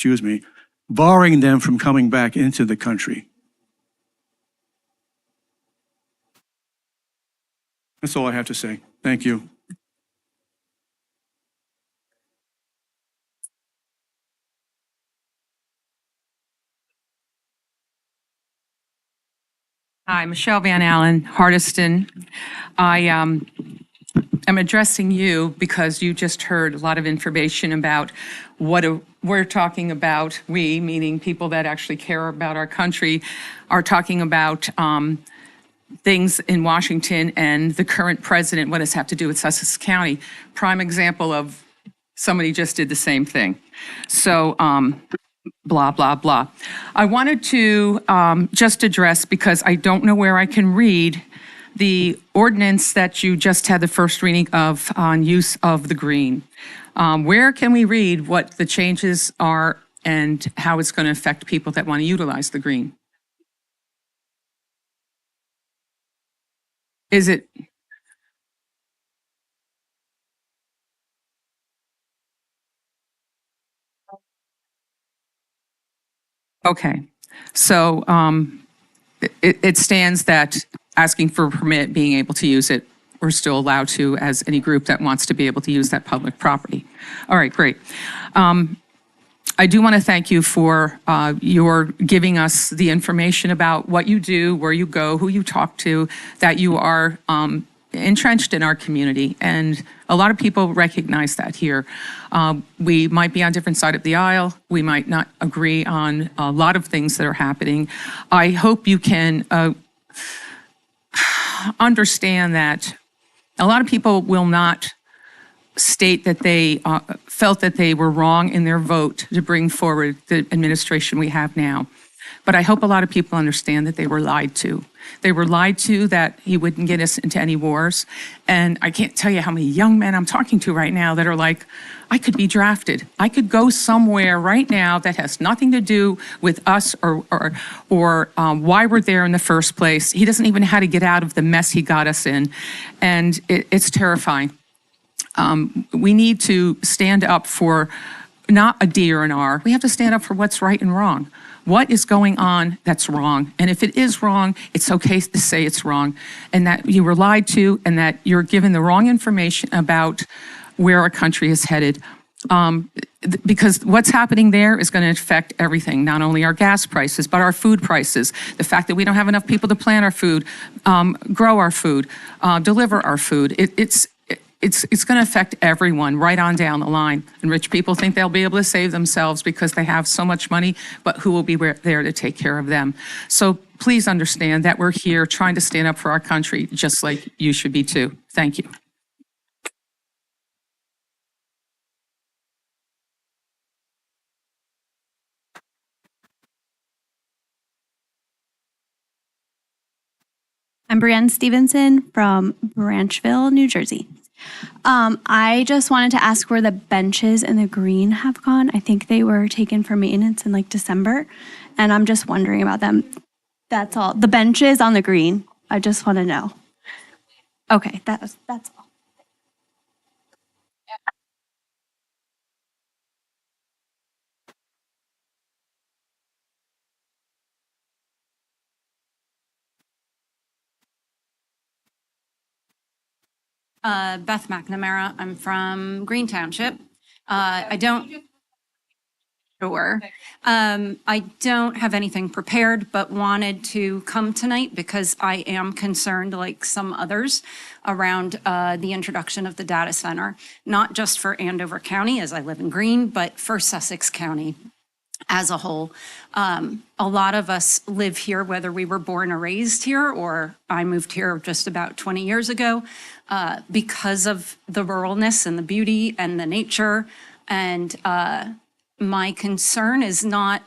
barring them from coming back into the country. That's all I have to say. Thank you. Hi, Michelle Van Allen, Hardiston. I am addressing you because you just heard a lot of information about what we're talking about. We, meaning people that actually care about our country, are talking about things in Washington and the current president, what does it have to do with Sussex County? Prime example of somebody just did the same thing. So, blah, blah, blah. I wanted to just address, because I don't know where I can read, the ordinance that you just had the first reading of on use of the green. Where can we read what the changes are and how it's going to affect people that want to utilize the green? Is it? Okay, so it stands that asking for a permit, being able to use it, we're still allowed to, as any group that wants to be able to use that public property. All right, great. I do want to thank you for your giving us the information about what you do, where you go, who you talk to, that you are entrenched in our community. And a lot of people recognize that here. We might be on different side of the aisle. We might not agree on a lot of things that are happening. I hope you can understand that a lot of people will not state that they felt that they were wrong in their vote to bring forward the administration we have now. But I hope a lot of people understand that they were lied to. They were lied to that he wouldn't get us into any wars. And I can't tell you how many young men I'm talking to right now that are like, I could be drafted. I could go somewhere right now that has nothing to do with us or why we're there in the first place. He doesn't even know how to get out of the mess he got us in. And it's terrifying. We need to stand up for not a D or an R. We have to stand up for what's right and wrong. What is going on that's wrong? And if it is wrong, it's okay to say it's wrong and that you were lied to and that you're given the wrong information about where our country is headed. Because what's happening there is going to affect everything, not only our gas prices, but our food prices. The fact that we don't have enough people to plant our food, grow our food, deliver our food. It's going to affect everyone right on down the line. And rich people think they'll be able to save themselves because they have so much money, but who will be there to take care of them? So please understand that we're here trying to stand up for our country, just like you should be too. Thank you. I'm Brienne Stevenson from Branchville, New Jersey. I just wanted to ask where the benches in the green have gone. I think they were taken for maintenance in like December, and I'm just wondering about them. That's all. The benches on the green. I just want to know. Okay, that's all. Beth McNamara. I'm from Green Township. I don't. Sure. I don't have anything prepared, but wanted to come tonight because I am concerned, like some others, around the introduction of the data center, not just for Andover County, as I live in Green, but for Sussex County as a whole. A lot of us live here, whether we were born or raised here, or I moved here just about 20 years ago, because of the ruralness and the beauty and the nature. And my concern is not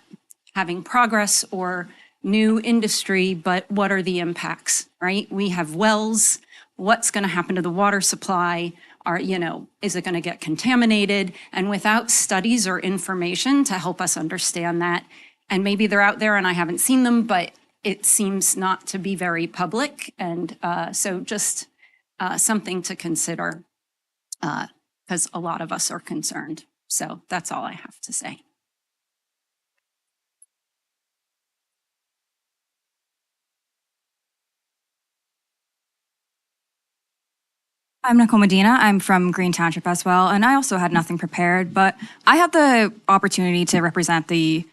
having progress or new industry, but what are the impacts, right? We have wells. What's going to happen to the water supply? Is it going to get contaminated? And without studies or information to help us understand that, and maybe they're out there and I haven't seen them, but it seems not to be very public. And so just something to consider because a lot of us are concerned. So that's all I have to say. I'm Nicole Medina. I'm from Green Township as well, and I also had nothing prepared, but I had the opportunity to represent the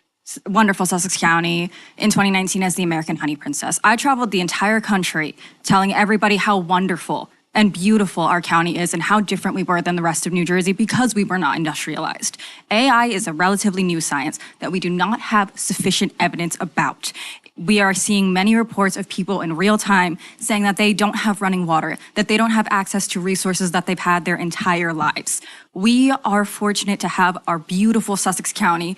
wonderful Sussex County in 2019 as the American Honey Princess. I traveled the entire country telling everybody how wonderful and beautiful our county is and how different we were than the rest of New Jersey because we were not industrialized. AI is a relatively new science that we do not have sufficient evidence about. We are seeing many reports of people in real time saying that they don't have running water, that they don't have access to resources that they've had their entire lives. We are fortunate to have our beautiful Sussex County,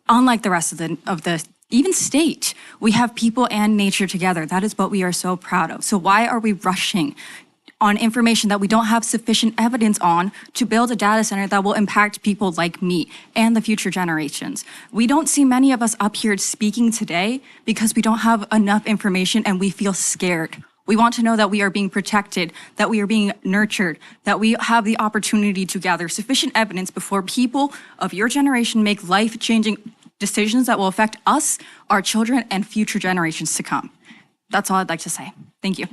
unlike the rest of the even state. We have people and nature together. That is what we are so proud of. So why are we rushing on information that we don't have sufficient evidence on to build a data center that will impact people like me and the future generations? We don't see many of us up here speaking today because we don't have enough information and we feel scared. We want to know that we are being protected, that we are being nurtured, that we have the opportunity to gather sufficient evidence before people of your generation make life-changing decisions that will affect us, our children, and future generations to come. That's all I'd like to say. Thank you.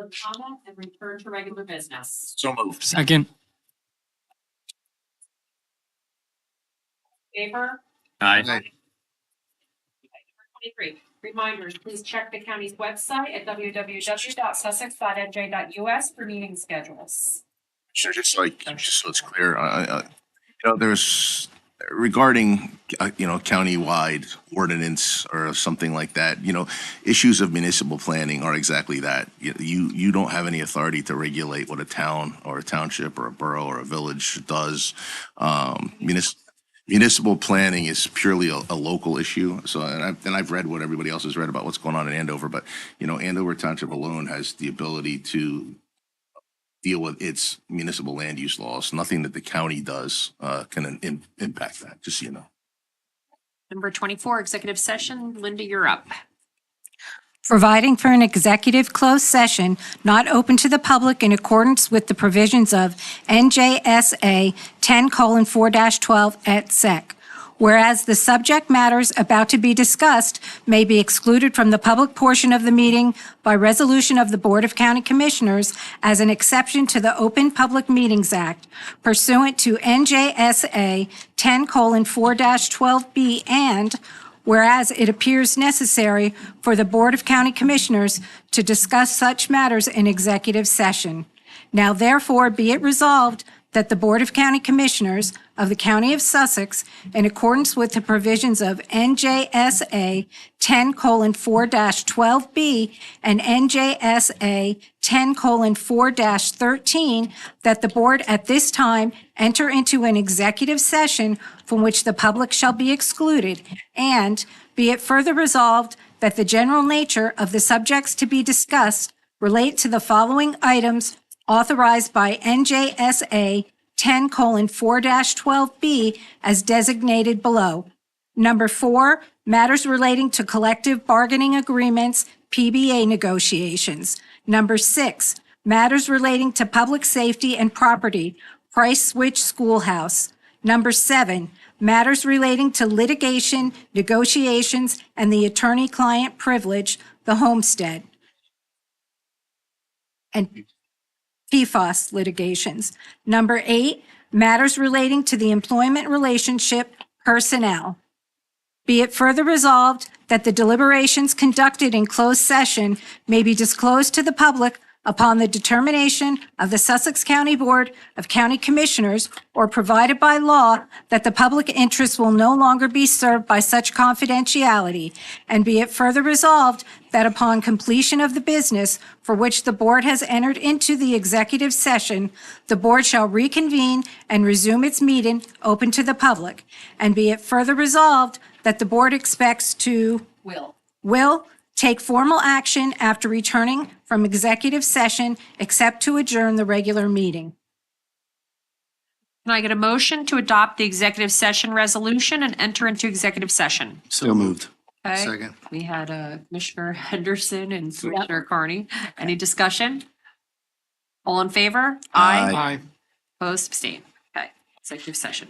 public comment and return to regular business. So moved. Second. Favor? Aye. 23. Reminders, please check the county's website at www.sussex.nj.us for meeting schedules. Sure, just so it's clear, there's regarding, countywide ordinance or something like that, issues of municipal planning are exactly that. You don't have any authority to regulate what a town or a township or a borough or a village does. Municipal planning is purely a local issue. So, and I've read what everybody else has read about what's going on in Andover, but, Andover Township alone has the ability to deal with its municipal land use laws. Nothing that the county does can impact that, just so you know. Number 24, executive session. Linda, you're up. Providing for an executive closed session not open to the public in accordance with the provisions of NJSA 10:4-12 et sec. Whereas the subject matters about to be discussed may be excluded from the public portion of the meeting by resolution of the Board of County Commissioners as an exception to the Open Public Meetings Act pursuant to NJSA 10:4-12B, and whereas it appears necessary for the Board of County Commissioners to discuss such matters in executive session. Now therefore be it resolved that the Board of County Commissioners of the County of Sussex, in accordance with the provisions of NJSA 10:4-12B and NJSA 10:4-13, that the Board at this time enter into an executive session from which the public shall be excluded, and be it further resolved that the general nature of the subjects to be discussed relate to the following items authorized by NJSA 10:4-12B as designated below. Number 4, matters relating to collective bargaining agreements, PBA negotiations. Number 6, matters relating to public safety and property, Price Switch Schoolhouse. Number 7, matters relating to litigation, negotiations, and the attorney-client privilege, the homestead. And PFAS litigations. Number 8, matters relating to the employment relationship, personnel. Be it further resolved that the deliberations conducted in closed session may be disclosed to the public upon the determination of the Sussex County Board of County Commissioners, or provided by law that the public interest will no longer be served by such confidentiality, and be it further resolved that upon completion of the business for which the board has entered into the executive session, the board shall reconvene and resume its meeting open to the public, and be it further resolved that the board expects to will take formal action after returning from executive session, except to adjourn the regular meeting. Can I get a motion to adopt the executive session resolution and enter into executive session? So moved. Okay. Second. We had Commissioner Henderson and Commissioner Carney. Any discussion? All in favor? Aye. Opposed, abstained. Okay, executive session.